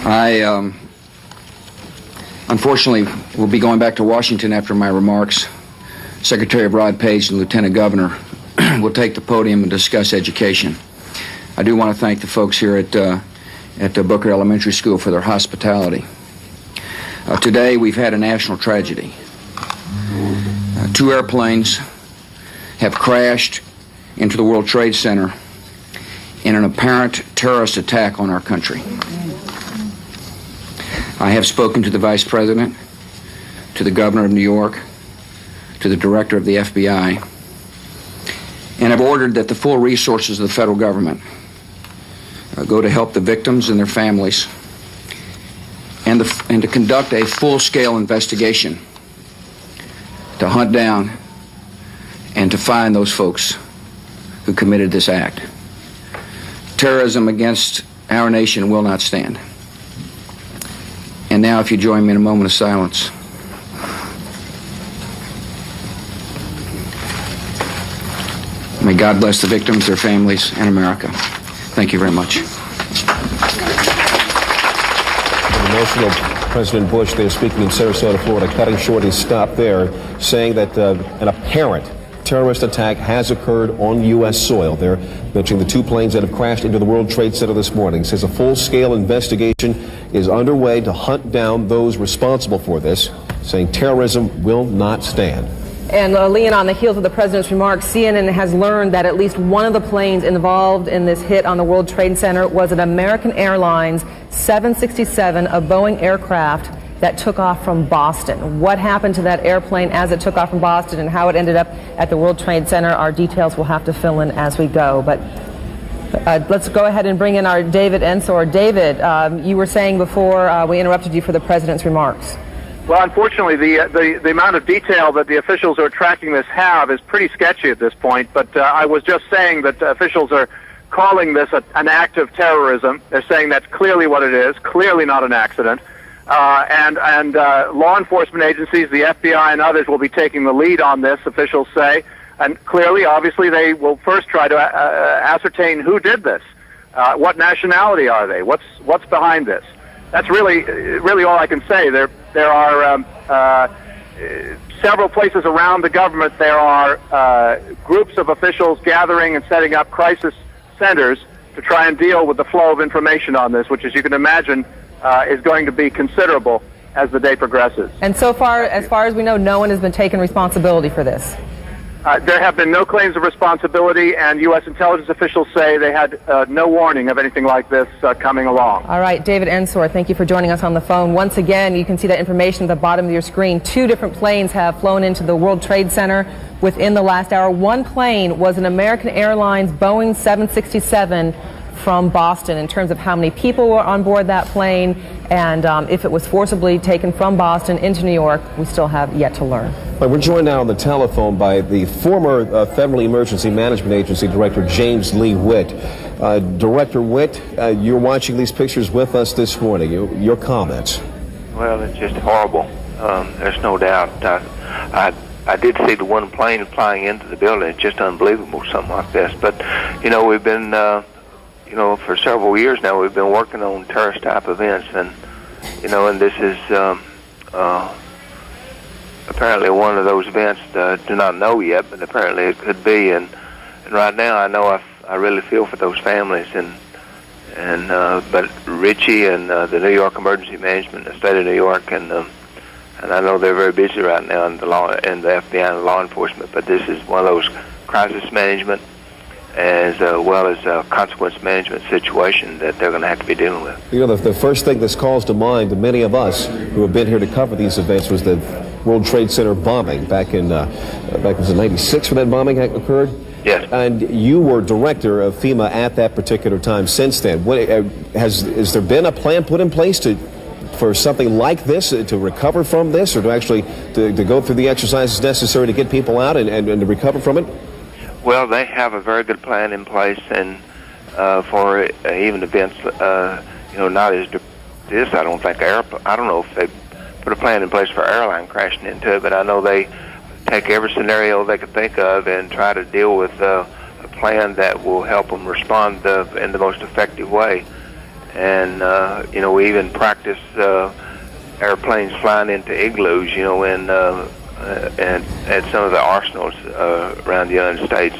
I unfortunately will be going back to Washington after my remarks. Secretary Rod Page and Lieutenant Governor will take the podium and discuss education. I do want to thank the folks here at Booker Elementary School for their hospitality. Today we've had a national tragedy. 2 airplanes have crashed into the World Trade Center in an apparent terrorist attack on our country. I have spoken to the Vice President, to the Governor of New York, to the Director of the FBI, and have ordered that the full resources of the federal government go to help the victims and their families, and to conduct a full-scale investigation to hunt down and to find those folks who committed this act. Terrorism against our nation will not stand. And now, if you join me in a moment of silence. May God bless the victims, their families, and America. Thank you very much. Emotional President Bush there speaking in Sarasota, Florida, cutting short his stop there, saying that an apparent terrorist attack has occurred on U.S. soil. They're mentioning the 2 planes that have crashed into the World Trade Center this morning. He says a full-scale investigation is underway to hunt down those responsible for this, saying terrorism will not stand. And Leon, on the heels of the president's remarks, CNN has learned that at least one of the planes involved in this hit on the World Trade Center was an American Airlines 767, a Boeing aircraft that took off from Boston. What happened to that airplane as it took off from Boston and how it ended up at the World Trade Center, our details will have to fill in as we go. But let's go ahead and bring in our David Ensor. David, you were saying before we interrupted you for the president's remarks. Well, unfortunately, the amount of detail that the officials who are tracking this have is pretty sketchy at this point. But I was just saying that officials are calling this an act of terrorism. They're saying that's clearly what it is, clearly not an accident. And law enforcement agencies, the FBI and others, will be taking the lead on this, officials say. And clearly, obviously, they will first try to ascertain who did this. What nationality are they? What's behind this? That's really all I can say. There are several places around the government. There are groups of officials gathering and setting up crisis centers to try and deal with the flow of information on this, which, as you can imagine, is going to be considerable as the day progresses. And so far, as far as we know, no one has been taking responsibility for this. There have been no claims of responsibility, and U.S. intelligence officials say they had no warning of anything like this coming along. All right, David Ensor, thank you for joining us on the phone. Once again, you can see that information at the bottom of your screen. 2 different planes have flown into the World Trade Center within the last hour. One plane was an American Airlines Boeing 767 from Boston. In terms of how many people were on board that plane and if it was forcibly taken from Boston into New York, we still have yet to learn. Well, we're joined now on the telephone by the former Federal Emergency Management Agency Director James Lee Witt. Director Witt, you're watching these pictures with us this morning. Your comments? Well, it's just horrible. There's no doubt. I did see the one plane flying into the building. It's just unbelievable, something like this. But, we've been, for several years now, we've been working on terrorist-type events, and this is apparently one of those events. Do not know yet, but apparently it could be. And right now, I know I really feel for those families, but Richie and the New York Emergency Management, the state of New York, and I know they're very busy right now in the FBI and law enforcement. But this is one of those crisis management as well as consequence management situation that they're going to have to be dealing with. The first thing that calls to mind to many of us who have been here to cover these events was the World Trade Center bombing back in was it '96 when that bombing occurred? Yes. And you were director of FEMA at that particular time. Since then, has there been a plan put in place for something like this, to recover from this, or to go through the exercises necessary to get people out and to recover from it? Well, they have a very good plan in place, and for even events, not as this. I don't think I don't know if they put a plan in place for airline crashing into it, but I know they take every scenario they could think of and try to deal with a plan that will help them respond in the most effective way. And we even practice airplanes flying into igloos, and at some of the arsenals around the United States.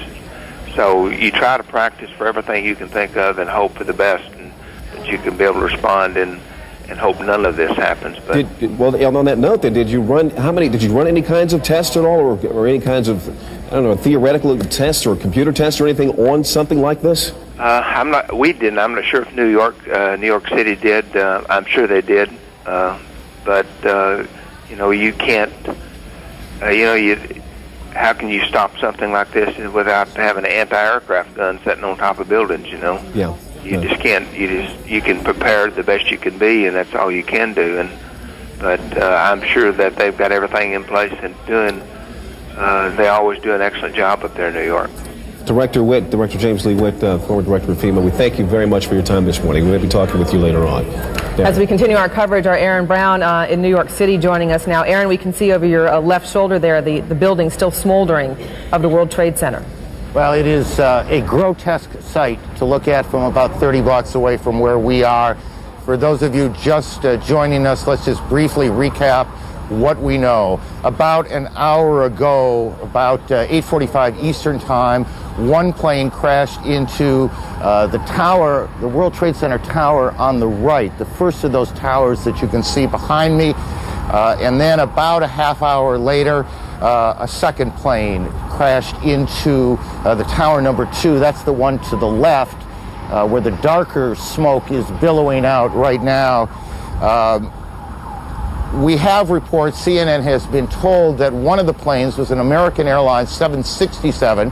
So you try to practice for everything you can think of and hope for the best, and that you can be able to respond and hope none of this happens. But on that note, then, did you run any kinds of tests at all, or any kinds of, theoretical tests or computer tests or anything on something like this? We didn't. I'm not sure if New York City did. I'm sure they did. But you can't. How can you stop something like this without having an anti-aircraft gun sitting on top of buildings? Yeah. You just can't. You can prepare the best you can be, and that's all you can do. But I'm sure that they've got everything in place and doing. They always do an excellent job up there in New York. Director James Lee Witt, former director of FEMA, we thank you very much for your time this morning. We'll be talking with you later on. Yeah. As we continue our coverage, our Aaron Brown in New York City joining us now. Aaron, we can see over your left shoulder there the building still smoldering of the World Trade Center. Well, it is a grotesque sight to look at from about 30 blocks away from where we are. For those of you just joining us, let's just briefly recap what we know. About an hour ago, about 8:45 Eastern Time, one plane crashed into the tower, the World Trade Center tower on the right, the first of those towers that you can see behind me. And then about a half hour later, a second plane crashed into the tower number 2. That's the one to the left, where the darker smoke is billowing out right now. We have reports, CNN has been told that one of the planes was an American Airlines 767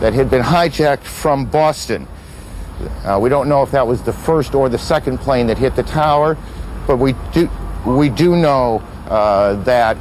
that had been hijacked from Boston. We don't know if that was the first or the second plane that hit the tower, but we do know that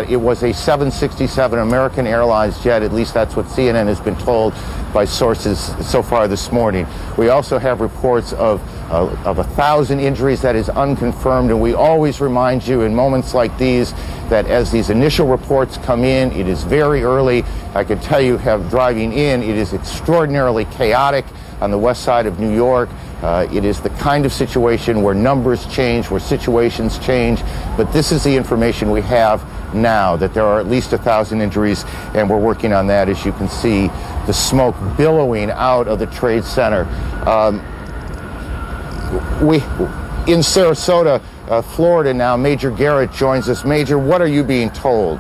it was a 767 American Airlines jet. At least that's what CNN has been told by sources so far this morning. We also have reports of 1,000 injuries. That is unconfirmed, and we always remind you in moments like these that as these initial reports come in, it is very early. I can tell you, driving in, it is extraordinarily chaotic on the west side of New York. It is the kind of situation where numbers change, where situations change, but this is the information we have now, that there are at least 1,000 injuries, and we're working on that. As you can see, the smoke billowing out of the Trade Center. In Sarasota, Florida now, Major Garrett joins us. Major, what are you being told?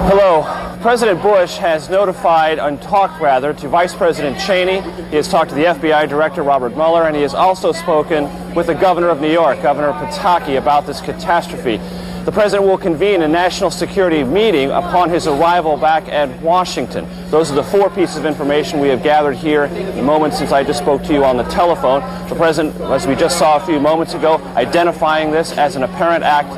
Hello. President Bush has notified, talked to Vice President Cheney. He has talked to the FBI Director, Robert Mueller, and he has also spoken with the Governor of New York, Governor Pataki, about this catastrophe. The President will convene a national security meeting upon his arrival back at Washington. Those are the 4 pieces of information we have gathered here in the moments since I just spoke to you on the telephone. The President, as we just saw a few moments ago, identifying this as an apparent act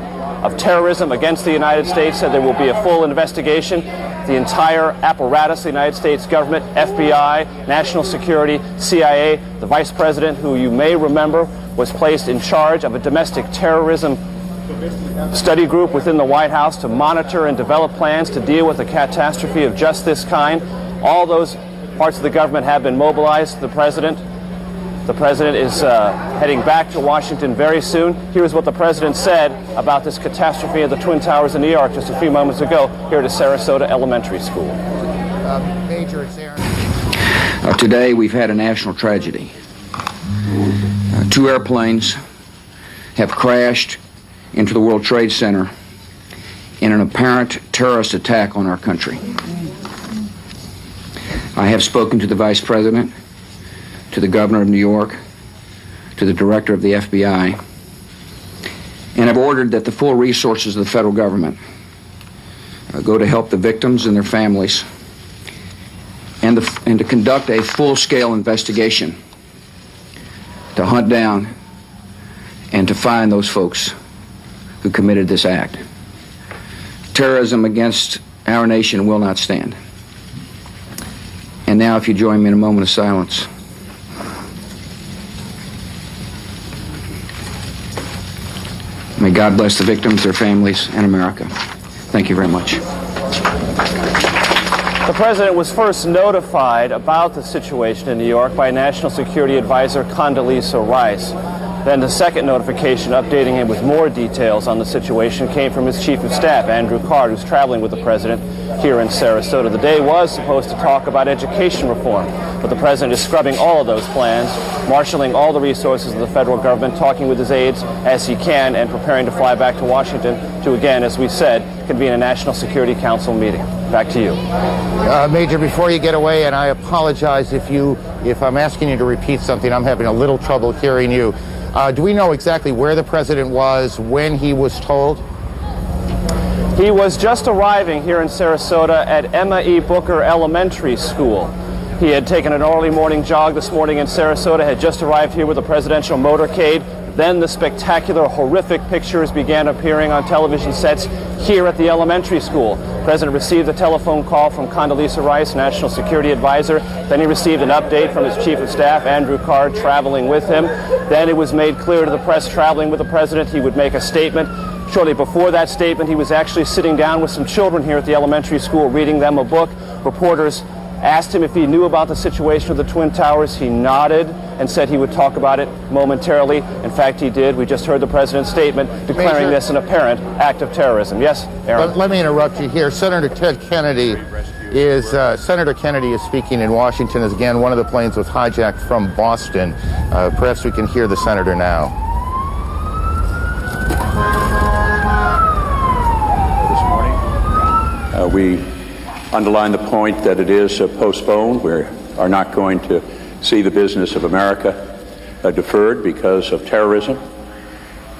of terrorism against the United States, said there will be a full investigation. The entire apparatus, the United States government, FBI, national security, CIA, the Vice President, who you may remember was placed in charge of a domestic terrorism study group within the White House to monitor and develop plans to deal with a catastrophe of just this kind. All those parts of the government have been mobilized. The president is heading back to Washington very soon. Here's what the president said about this catastrophe at the Twin Towers in New York just a few moments ago here at Sarasota Elementary School. Major, it's Aaron. Today we've had a national tragedy. 2 airplanes have crashed into the World Trade Center in an apparent terrorist attack on our country. I have spoken to the Vice President, to the Governor of New York, to the Director of the FBI, and have ordered that the full resources of the federal government go to help the victims and their families and to conduct a full-scale investigation to hunt down and to find those folks who committed this act. Terrorism against our nation will not stand. And now, if you join me in a moment of silence. May God bless the victims, their families, and America. Thank you very much. The president was first notified about the situation in New York by National Security Advisor Condoleezza Rice. Then the second notification updating him with more details on the situation came from his chief of staff, Andrew Card, who's traveling with the president here in Sarasota. The day was supposed to talk about education reform, but the president is scrubbing all of those plans, marshaling all the resources of the federal government, talking with his aides as he can, and preparing to fly back to Washington to, again, as we said, convene a National Security Council meeting. Back to you. Major, before you get away, and I apologize if I'm asking you to repeat something, I'm having a little trouble hearing you. Do we know exactly where the president was when he was told? He was just arriving here in Sarasota at Emma E. Booker Elementary School. He had taken an early morning jog this morning in Sarasota, had just arrived here with a presidential motorcade. Then the spectacular, horrific pictures began appearing on television sets here at the elementary school. The president received a telephone call from Condoleezza Rice, National Security Advisor. Then he received an update from his chief of staff, Andrew Card, traveling with him. Then it was made clear to the press traveling with the president he would make a statement. Shortly before that statement, he was actually sitting down with some children here at the elementary school, reading them a book. Reporters asked him if he knew about the situation with the Twin Towers. He nodded and said he would talk about it momentarily. In fact, he did. We just heard the president's statement declaring Major, this an apparent act of terrorism. Yes, Aaron? Let me interrupt you here. Senator Kennedy is speaking in Washington as, again, one of the planes was hijacked from Boston. Perhaps we can hear the senator now. This morning, we underline the point that it is postponed. We are not going to see the business of America deferred because of terrorism,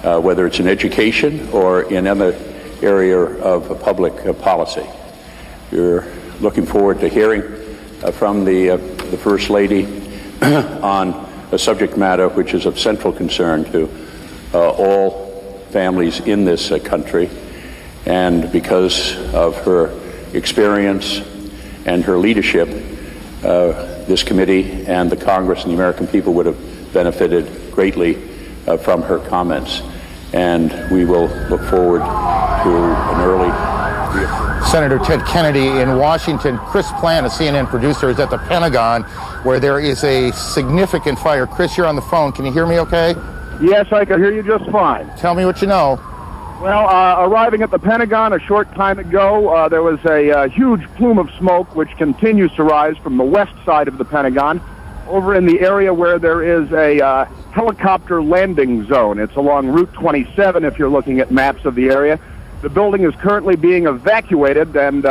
whether it's in education or in another area of public policy. We're looking forward to hearing from the First Lady on a subject matter which is of central concern to all families in this country, and because of her experience and her leadership, this committee and the Congress and the American people would have benefited greatly from her comments. And we will look forward to an early... Senator Ted Kennedy in Washington. Chris Plant, a CNN producer, is at the Pentagon, where there is a significant fire. Chris, you're on the phone. Can you hear me okay? Yes, I can hear you just fine. Tell me what you know. Well, arriving at the Pentagon a short time ago, there was a huge plume of smoke which continues to rise from the west side of the Pentagon over in the area where there is a helicopter landing zone. It's along Route 27 if you're looking at maps of the area. The building is currently being evacuated, and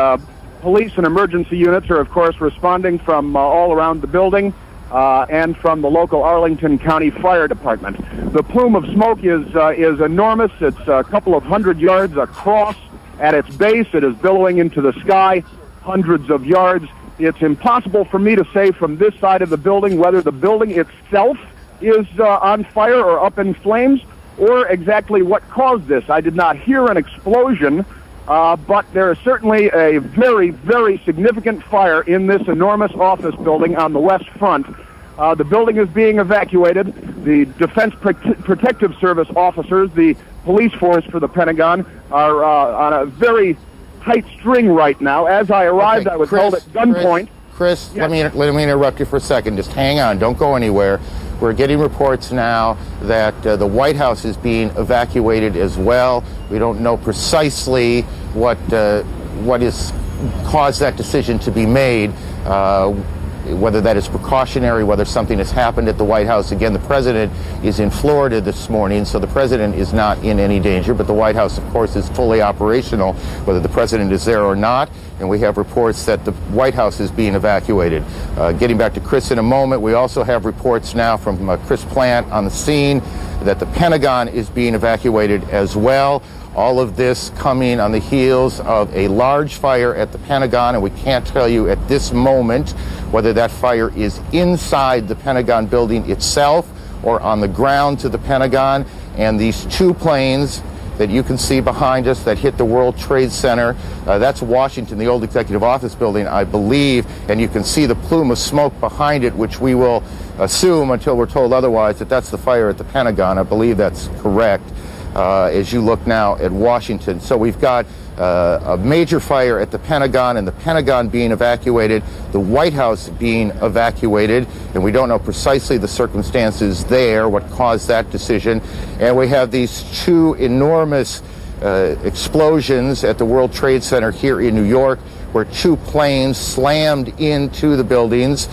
police and emergency units are, of course, responding from all around the building and from the local Arlington County Fire Department. The plume of smoke is enormous. It's a couple of 100 yards across. At its base, it is billowing into the sky, hundreds of yards. It's impossible for me to say from this side of the building whether the building itself is on fire or up in flames, or exactly what caused this. I did not hear an explosion, but there is certainly a very, very significant fire in this enormous office building on the west front. The building is being evacuated. The Defense Protective Service officers, the police force for the Pentagon are on a very tight string right now. As I arrived, Okay, I was Chris, held at gunpoint. Chris, Yes. let me interrupt you for a second. Just hang on. Don't go anywhere. We're getting reports now that the White House is being evacuated as well. We don't know precisely what has caused that decision to be made, whether that is precautionary, whether something has happened at the White House. Again, the president is in Florida this morning, so the president is not in any danger, but the White House, of course, is fully operational, whether the president is there or not, and we have reports that the White House is being evacuated. Getting back to Chris in a moment, we also have reports now from Chris Plant on the scene that the Pentagon is being evacuated as well. All of this coming on the heels of a large fire at the Pentagon, and we can't tell you at this moment whether that fire is inside the Pentagon building itself or on the ground to the Pentagon. And these two planes that you can see behind us that hit the World Trade Center, that's Washington, the old executive office building, I believe, and you can see the plume of smoke behind it, which we will assume until we're told otherwise that that's the fire at the Pentagon. I believe that's correct. As you look now at Washington. So we've got a major fire at the Pentagon, and the Pentagon being evacuated, the White House being evacuated, and we don't know precisely the circumstances there, what caused that decision. And we have these two enormous explosions at the World Trade Center here in New York, where two planes slammed into the buildings.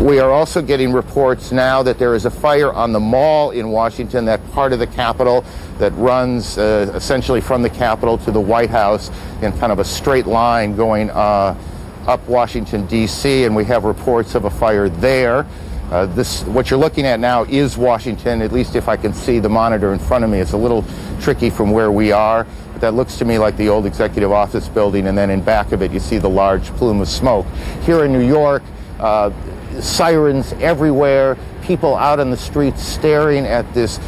We are also getting reports now that there is a fire on the Mall in Washington, that part of the Capitol that runs essentially from the Capitol to the White House in kind of a straight line going up Washington, D.C., and we have reports of a fire there. What you're looking at now is Washington, at least if I can see the monitor in front of me. It's a little tricky from where we are, but that looks to me like the old executive office building, and then in back of it you see the large plume of smoke. Here in New York, sirens everywhere, people out on the streets staring at this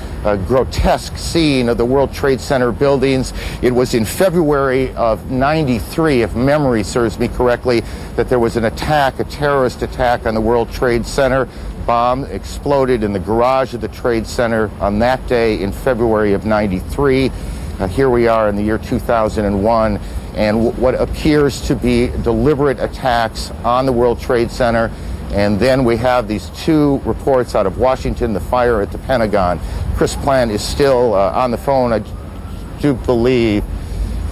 grotesque scene of the World Trade Center buildings. It was in February of '93, if memory serves me correctly, that there was an attack, a terrorist attack on the World Trade Center. Bomb exploded in the garage of the Trade Center on that day in February of '93. Here we are in the year 2001, and what appears to be deliberate attacks on the World Trade Center. And then we have these two reports out of Washington, the fire at the Pentagon. Chris Plant is still on the phone, I do believe.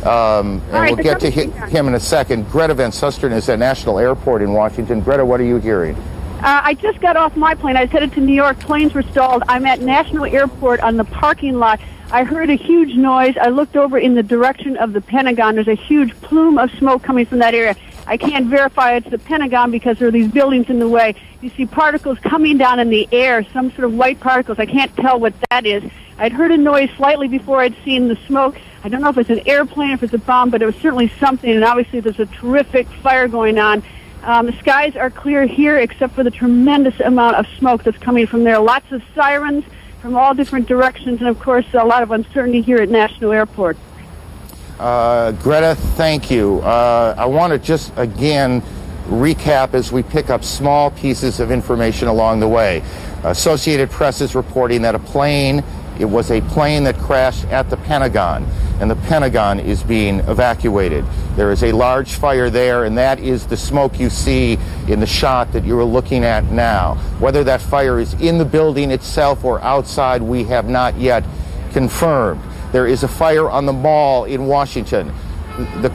And we'll get to him in a second. Greta Van Susteren is at National Airport in Washington. Greta, what are you hearing? I just got off my plane. I was headed to New York. Planes were stalled. I'm at National Airport on the parking lot. I heard a huge noise. I looked over in the direction of the Pentagon. There's a huge plume of smoke coming from that area. I can't verify it's the Pentagon because there are these buildings in the way. You see particles coming down in the air, some sort of white particles. I can't tell what that is. I'd heard a noise slightly before I'd seen the smoke. I don't know if it's an airplane, if it's a bomb, but it was certainly something, and obviously there's a terrific fire going on. The skies are clear here except for the tremendous amount of smoke that's coming from there. Lots of sirens from all different directions, and of course a lot of uncertainty here at National Airport. Greta, thank you. I want to just again recap as we pick up small pieces of information along the way. Associated Press is reporting that it was a plane that crashed at the Pentagon, and the Pentagon is being evacuated. There is a large fire there, and that is the smoke you see in the shot that you are looking at now. Whether that fire is in the building itself or outside, we have not yet confirmed. There is a fire on the Mall in Washington. The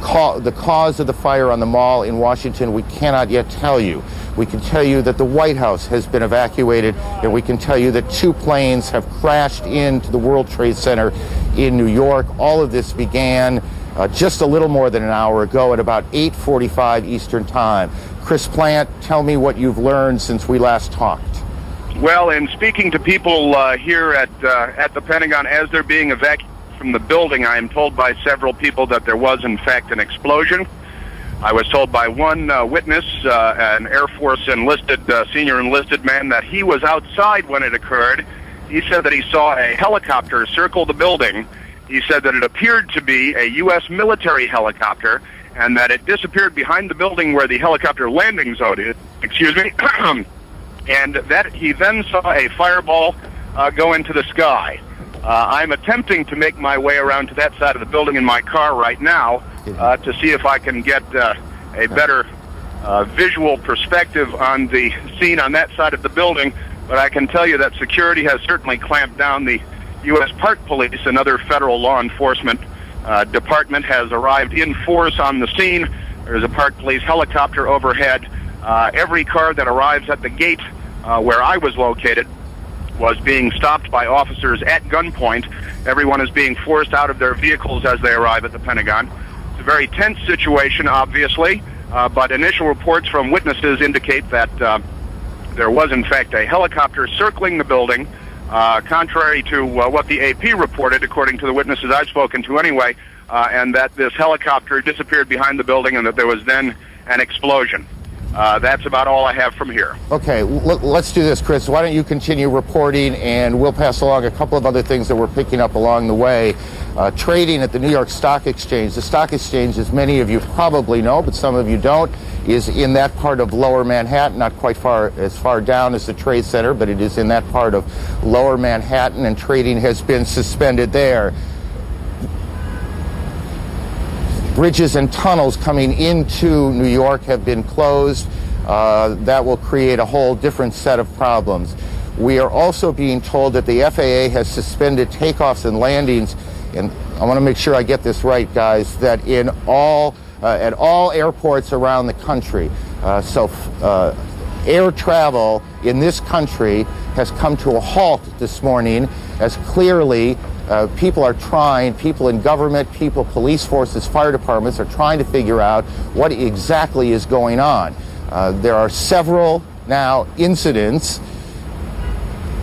cause of the fire on the Mall in Washington, we cannot yet tell you. We can tell you that the White House has been evacuated, and we can tell you that two planes have crashed into the World Trade Center in New York. All of this began just a little more than an hour ago at about 8:45 Eastern Time. Chris Plant, tell me what you've learned since we last talked. Well, in speaking to people here at the Pentagon as they're being evacuated from the building, I am told by several people that there was, in fact, an explosion. I was told by one witness, an Air Force senior enlisted man, that he was outside when it occurred. He said that he saw a helicopter circle the building. He said that it appeared to be a U.S. military helicopter, and that it disappeared behind the building where the helicopter landing zone is. And that he then saw a fireball go into the sky. I'm attempting to make my way around to that side of the building in my car right now to see if I can get a better visual perspective on the scene on that side of the building. But I can tell you that security has certainly clamped down. The U.S. Park Police, another federal law enforcement department, has arrived in force on the scene. There's a Park Police helicopter overhead. Every car that arrives at the gate where I was located was being stopped by officers at gunpoint. Everyone is being forced out of their vehicles as they arrive at the Pentagon. It's a very tense situation, obviously, but initial reports from witnesses indicate that there was, in fact, a helicopter circling the building, contrary to what the AP reported, according to the witnesses I've spoken to anyway, and that this helicopter disappeared behind the building and that there was then an explosion. That's about all I have from here. Okay, let's do this, Chris. Why don't you continue reporting, and we'll pass along a couple of other things that we're picking up along the way. Trading at the New York Stock Exchange. The Stock Exchange, as many of you probably know, but some of you don't, is in that part of Lower Manhattan, not quite as far down as the Trade Center, but it is in that part of Lower Manhattan, and trading has been suspended there. Bridges and tunnels coming into New York have been closed. That will create a whole different set of problems. We are also being told that the FAA has suspended takeoffs and landings, and I want to make sure I get this right, guys, that at all airports around the country. Air travel in this country has come to a halt this morning, as clearly people in government, police forces, fire departments are trying to figure out what exactly is going on. There are several now incidents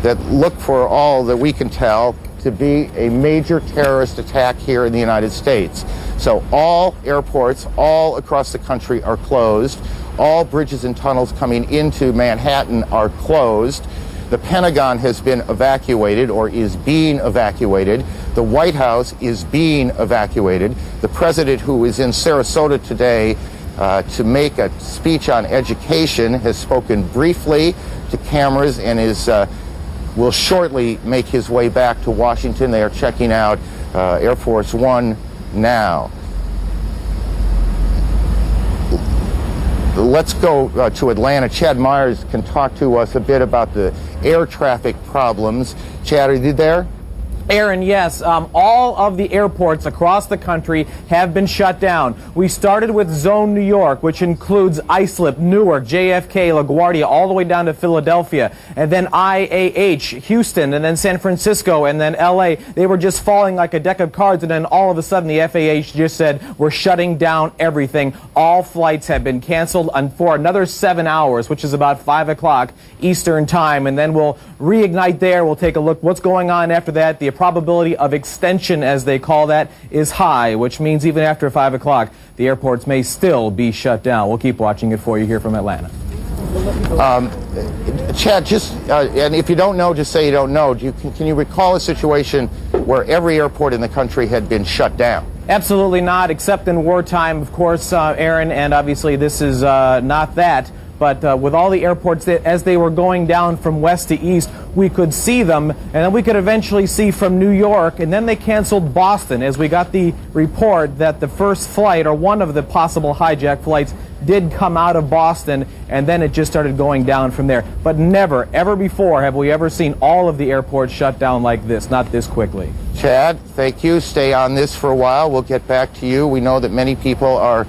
that look, for all that we can tell, to be a major terrorist attack here in the United States. So all airports all across the country are closed. All bridges and tunnels coming into Manhattan are closed. The Pentagon has been evacuated, or is being evacuated. The White House is being evacuated. The president, who is in Sarasota today to make a speech on education, has spoken briefly to cameras and will shortly make his way back to Washington. They are checking out Air Force One now. Let's go to Atlanta. Chad Myers can talk to us a bit about the air traffic problems. Chad, are you there? Aaron, yes. All of the airports across the country have been shut down. We started with Zone New York, which includes Islip, Newark, JFK, LaGuardia, all the way down to Philadelphia, and then IAH, Houston, and then San Francisco, and then LA. They were just falling like a deck of cards, and then all of a sudden the FAA just said, we're shutting down everything. All flights have been canceled for another 7 hours, which is about 5 o'clock Eastern time, and then we'll reignite there. We'll take a look what's going on after that. The probability of extension, as they call that, is high, which means even after 5 o'clock, the airports may still be shut down. We'll keep watching it for you here from Atlanta. Chad, and if you don't know, just say you don't know. Can you recall a situation where every airport in the country had been shut down? Absolutely not, except in wartime, of course, Aaron, and obviously this is not that. But with all the airports, as they were going down from west to east, we could see them, and then we could eventually see from New York, and then they canceled Boston, as we got the report that the first flight, or one of the possible hijack flights, did come out of Boston, and then it just started going down from there. But never, ever before have we ever seen all of the airports shut down like this, not this quickly. Chad, thank you. Stay on this for a while. We'll get back to you. We know that many people are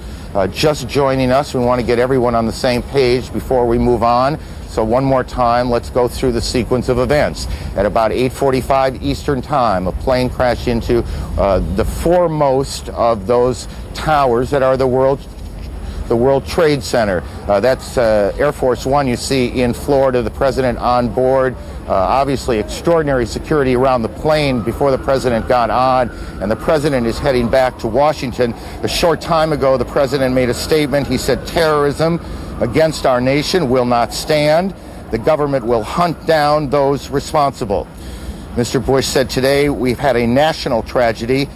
just joining us. We want to get everyone on the same page before we move on. So one more time, let's go through the sequence of events. At about 8:45 Eastern Time, a plane crashed into the foremost of those towers that are the World Trade Center. That's Air Force One you see in Florida, the president on board. Obviously extraordinary security around the plane before the president got on, and the president is heading back to Washington. A short time ago, the president made a statement. He said, terrorism against our nation will not stand. The government will hunt down those responsible. Mr. Bush said today, we've had a national tragedy.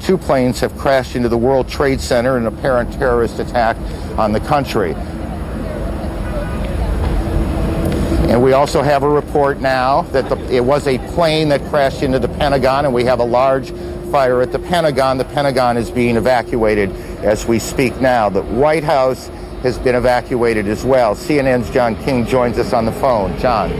2 planes have crashed into the World Trade Center in an apparent terrorist attack on the country. And we also have a report now that it was a plane that crashed into the Pentagon, and we have a large fire at the Pentagon. The Pentagon is being evacuated as we speak now. The White House has been evacuated as well. CNN's John King joins us on the phone. John.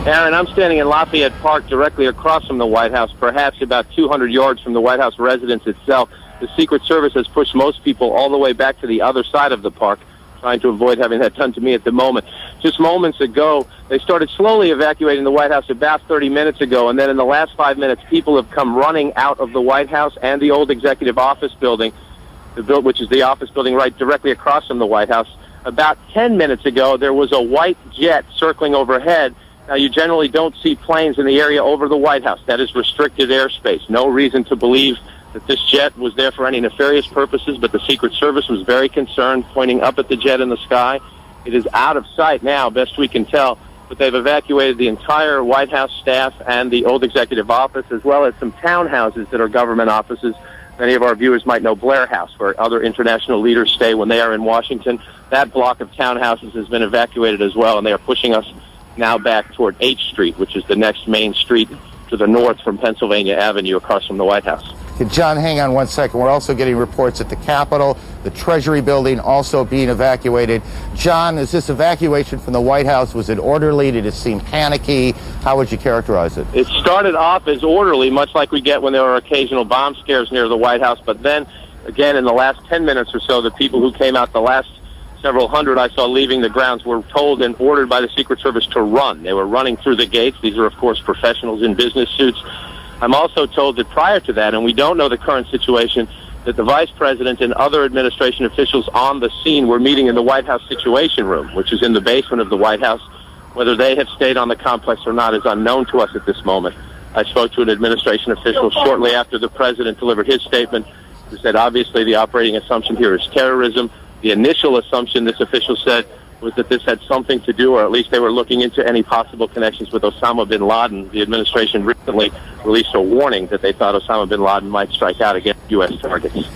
Aaron, I'm standing in Lafayette Park directly across from the White House, perhaps about 200 yards from the White House residence itself. The Secret Service has pushed most people all the way back to the other side of the park, trying to avoid having that done to me at the moment. Just moments ago, they started slowly evacuating the White House about 30 minutes ago, and then in the last 5 minutes, people have come running out of the White House and the old Executive Office building, which is the office building right directly across from the White House. About 10 minutes ago, there was a white jet circling overhead. Now, you generally don't see planes in the area over the White House. That is restricted airspace. No reason to believe that this jet was there for any nefarious purposes, but the Secret Service was very concerned, pointing up at the jet in the sky. It is out of sight now, best we can tell, but they've evacuated the entire White House staff and the old Executive Office, as well as some townhouses that are government offices. Many of our viewers might know Blair House, where other international leaders stay when they are in Washington. That block of townhouses has been evacuated as well, and they are pushing us now back toward H Street, which is the next main street to the north from Pennsylvania Avenue across from the White House. John, hang on one second. We're also getting reports at the Capitol, the Treasury building also being evacuated. John, is this evacuation from the White House, was it orderly? Did it seem panicky? How would you characterize it? It started off as orderly, much like we get when there are occasional bomb scares near the White House, but then, again, in the last 10 minutes or so, the people who came out the last several hundred I saw leaving the grounds were told and ordered by the Secret Service to run. They were running through the gates. These are, of course, professionals in business suits. I'm also told that prior to that, and we don't know the current situation, that the Vice President and other administration officials on the scene were meeting in the White House Situation Room, which is in the basement of the White House. Whether they have stayed on the complex or not is unknown to us at this moment. I spoke to an administration official shortly after the President delivered his statement, who said obviously the operating assumption here is terrorism. The initial assumption, this official said, was that this had something to do, or at least they were looking into any possible connections with Osama bin Laden. The administration recently released a warning that they thought Osama bin Laden might strike out against U.S. targets.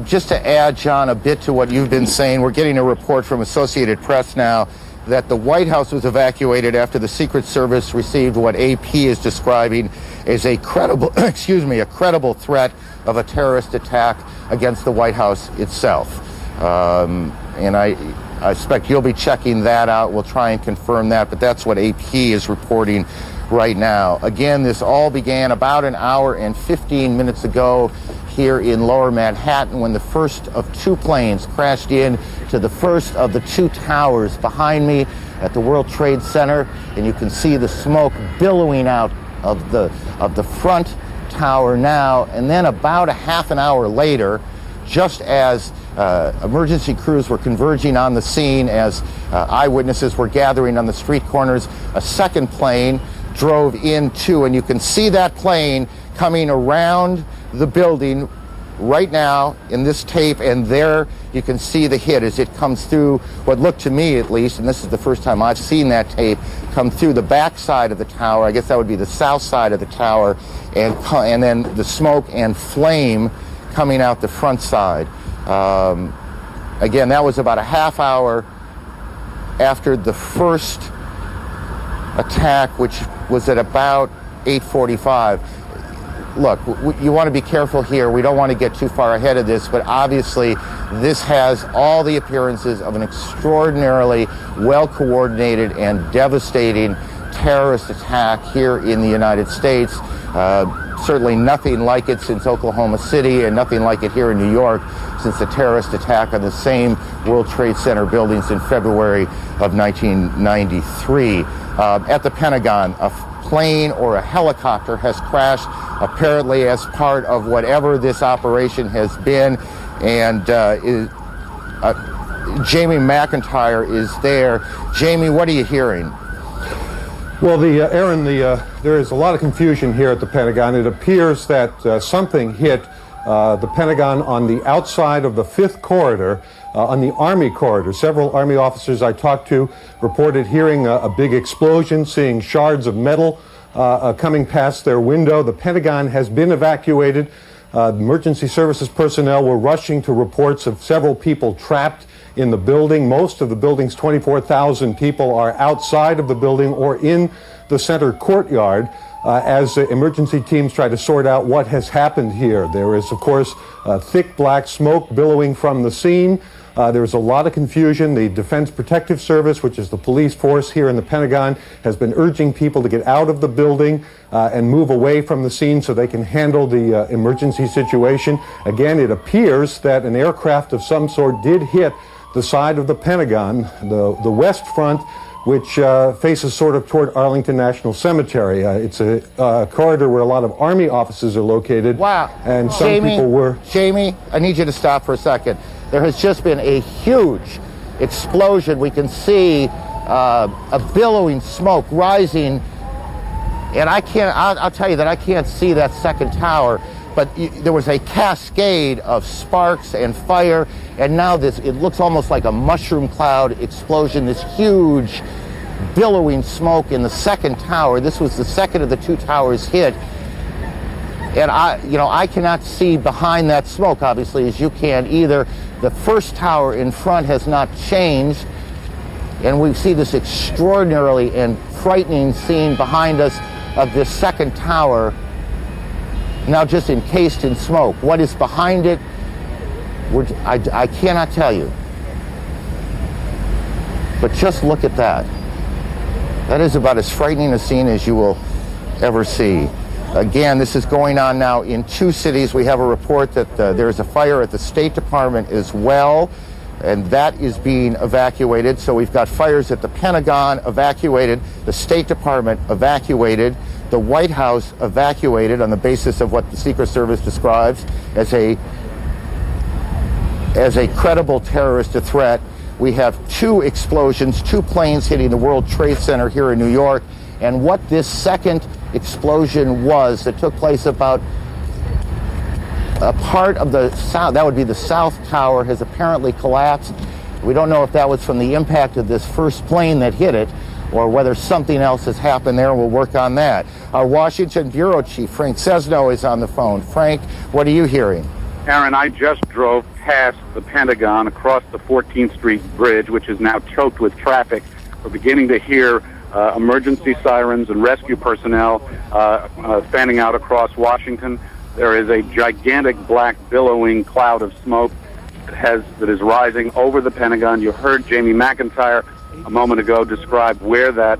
Just to add, John, a bit to what you've been saying, we're getting a report from Associated Press now that the White House was evacuated after the Secret Service received what AP is describing as a credible, a credible threat of a terrorist attack against the White House itself. And I expect you'll be checking that out. We'll try and confirm that, but that's what AP is reporting right now. Again, this all began about an hour and 15 minutes ago here in Lower Manhattan when the first of two planes crashed in to the first of the two towers behind me at the World Trade Center, and you can see the smoke billowing out of the front tower now. And then about a half an hour later, just as emergency crews were converging on the scene, as eyewitnesses were gathering on the street corners, a second plane drove in too, and you can see that plane coming around the building right now in this tape, and there you can see the hit as it comes through what looked to me, at least, and this is the first time I've seen that tape, come through the back side of the tower. I guess that would be the south side of the tower, and then the smoke and flame coming out the front side. Again, that was about a half hour after the first attack, which was at about 8:45. Look, you want to be careful here. We don't want to get too far ahead of this, but obviously this has all the appearances of an extraordinarily well-coordinated and devastating terrorist attack here in the United States. Certainly nothing like it since Oklahoma City, and nothing like it here in New York since the terrorist attack on the same World Trade Center buildings in February of 1993. At the Pentagon, a plane or a helicopter has crashed, apparently as part of whatever this operation has been, and Jamie McIntyre is there. Jamie, what are you hearing? Well, Aaron, there is a lot of confusion here at the Pentagon. It appears that something hit the Pentagon on the outside of the 5th corridor, on the Army corridor. Several Army officers I talked to reported hearing a big explosion, seeing shards of metal coming past their window. The Pentagon has been evacuated. Emergency services personnel were rushing to reports of several people trapped in the building. Most of the building's 24,000 people are outside of the building or in the center courtyard as emergency teams try to sort out what has happened here. There is, of course, thick black smoke billowing from the scene. There's a lot of confusion. The Defense Protective Service, which is the police force here in the Pentagon, has been urging people to get out of the building and move away from the scene so they can handle the emergency situation. Again, it appears that an aircraft of some sort did hit the side of the Pentagon, the west front, which faces sort of toward Arlington National Cemetery. It's a corridor where a lot of Army offices are located. Wow. And some people were... Jamie, I need you to stop for a second. There has just been a huge explosion. We can see a billowing smoke rising. And I'll tell you that I can't see that second tower, but there was a cascade of sparks and fire, and now it looks almost like a mushroom cloud explosion, this huge billowing smoke in the second tower. This was the second of the two towers hit. And I cannot see behind that smoke, obviously, as you can either. The first tower in front has not changed, and we see this extraordinarily and frightening scene behind us of this second tower, now just encased in smoke. What is behind it, I cannot tell you. But just look at that. That is about as frightening a scene as you will ever see. Again, this is going on now in two cities. We have a report that there is a fire at the State Department as well, and that is being evacuated. So we've got fires at the Pentagon evacuated, the State Department evacuated, the White House evacuated on the basis of what the Secret Service describes as a credible terrorist threat. We have two explosions, two planes hitting the World Trade Center here in New York, and what this second explosion was that took place about a part of the south, that would be the South Tower, has apparently collapsed. We don't know if that was from the impact of this first plane that hit it or whether something else has happened there. We'll work on that. Our Washington Bureau Chief, Frank Cesno, is on the phone. Frank, what are you hearing? Aaron, I just drove past the Pentagon across the 14th Street Bridge, which is now choked with traffic. We're beginning to hear emergency sirens and rescue personnel fanning out across Washington. There is a gigantic black billowing cloud of smoke that is rising over the Pentagon. You heard Jamie McIntyre a moment ago describe where that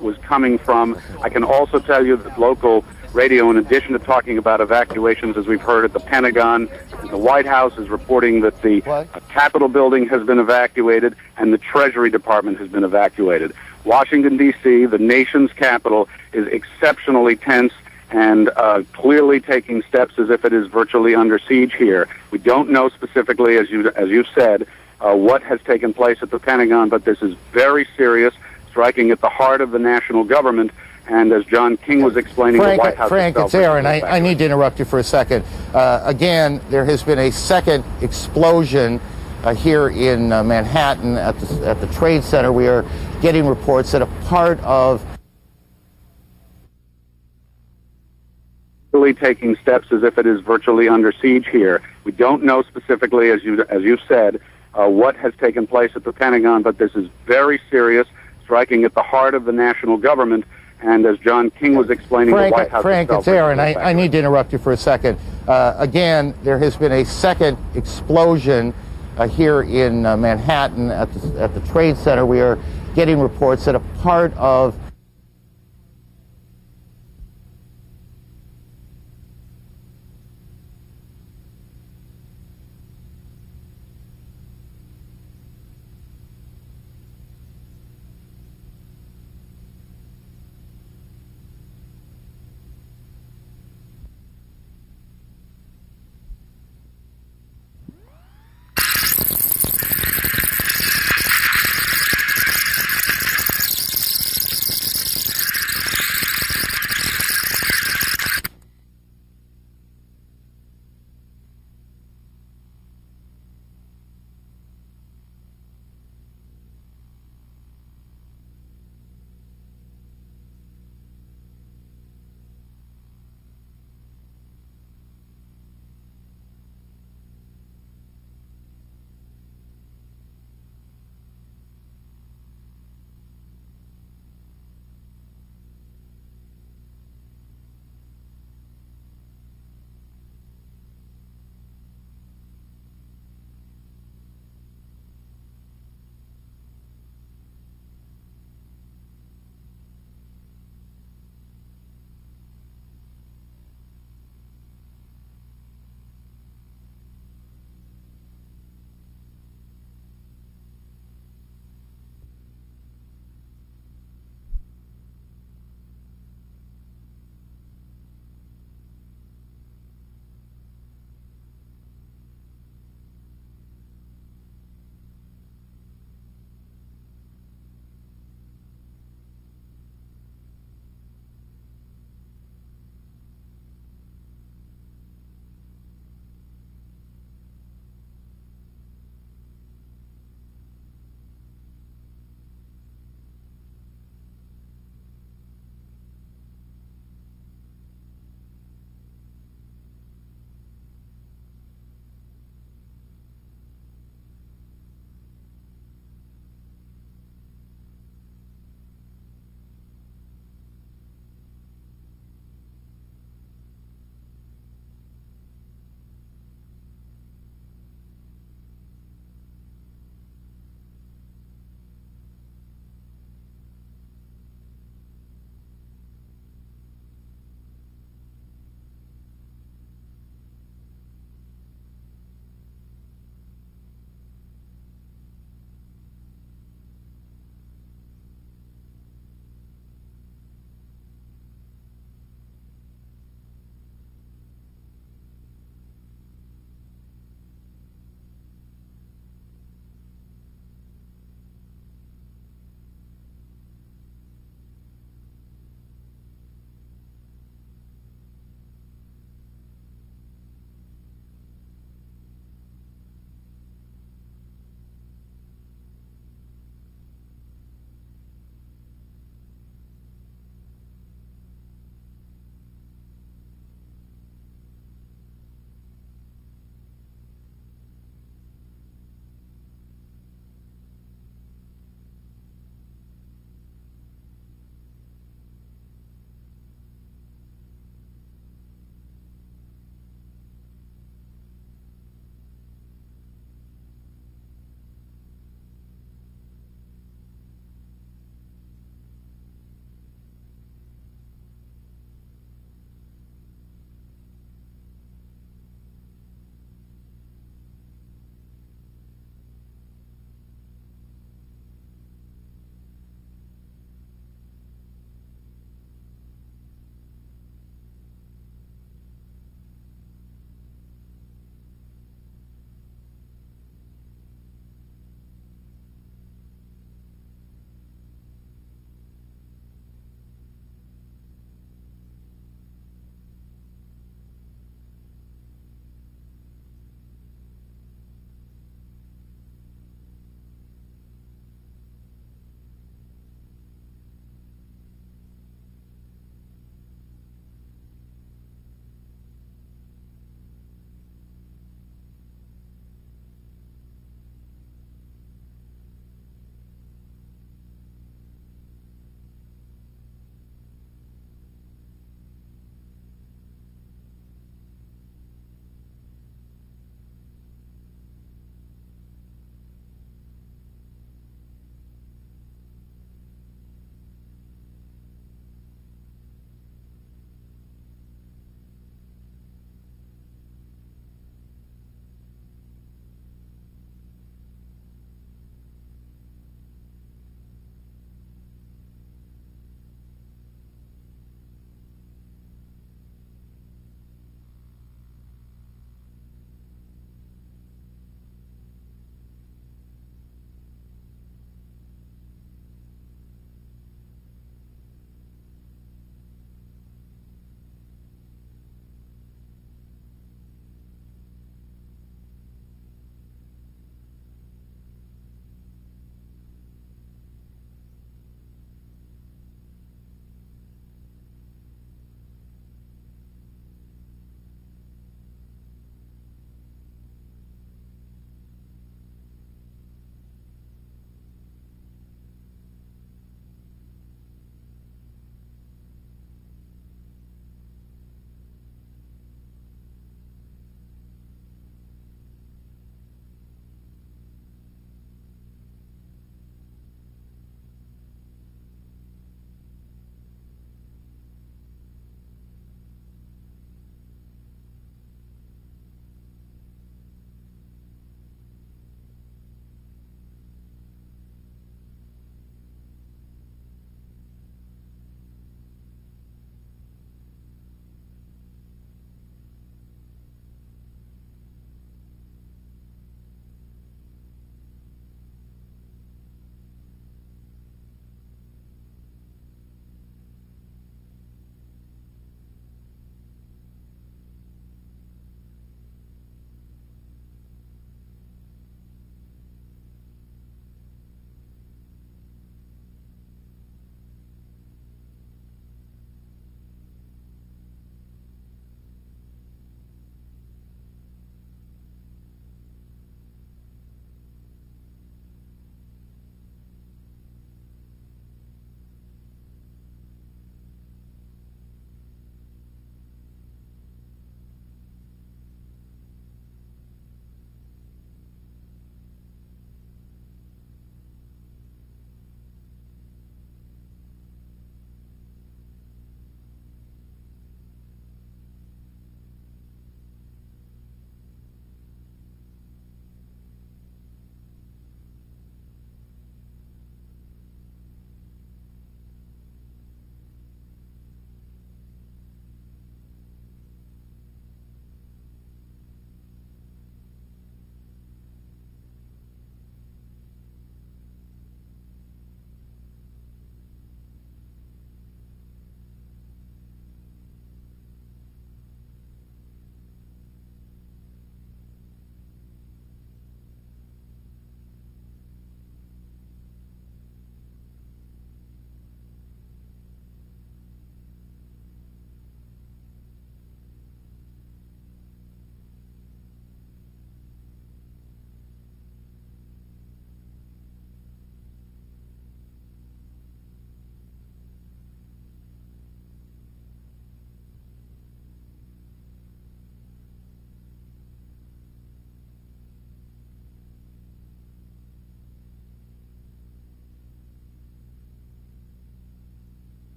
was coming from. I can also tell you that local radio, in addition to talking about evacuations, as we've heard at the Pentagon, the White House is reporting that the Capitol building has been evacuated and the Treasury Department has been evacuated. Washington, D.C., the nation's capital, is exceptionally tense and clearly taking steps as if it is virtually under siege here. We don't know specifically, as you've said, what has taken place at the Pentagon, but this is very serious, striking at the heart of the national government. And as John King was explaining, the White House Frank, itself, it's Aaron. I need to interrupt you for a second. Again, there has been a second explosion here in Manhattan at the Trade Center. We are getting reports that a part of really taking steps as if it is virtually under siege here. We don't know specifically, as you've said, what has taken place at the Pentagon, but this is very serious, striking at the heart of the national government. And as John King was explaining, the White House Frank, itself, it's Aaron. I need to interrupt you for a second. Again, there has been a second explosion here in Manhattan at the Trade Center. We are getting reports that a part of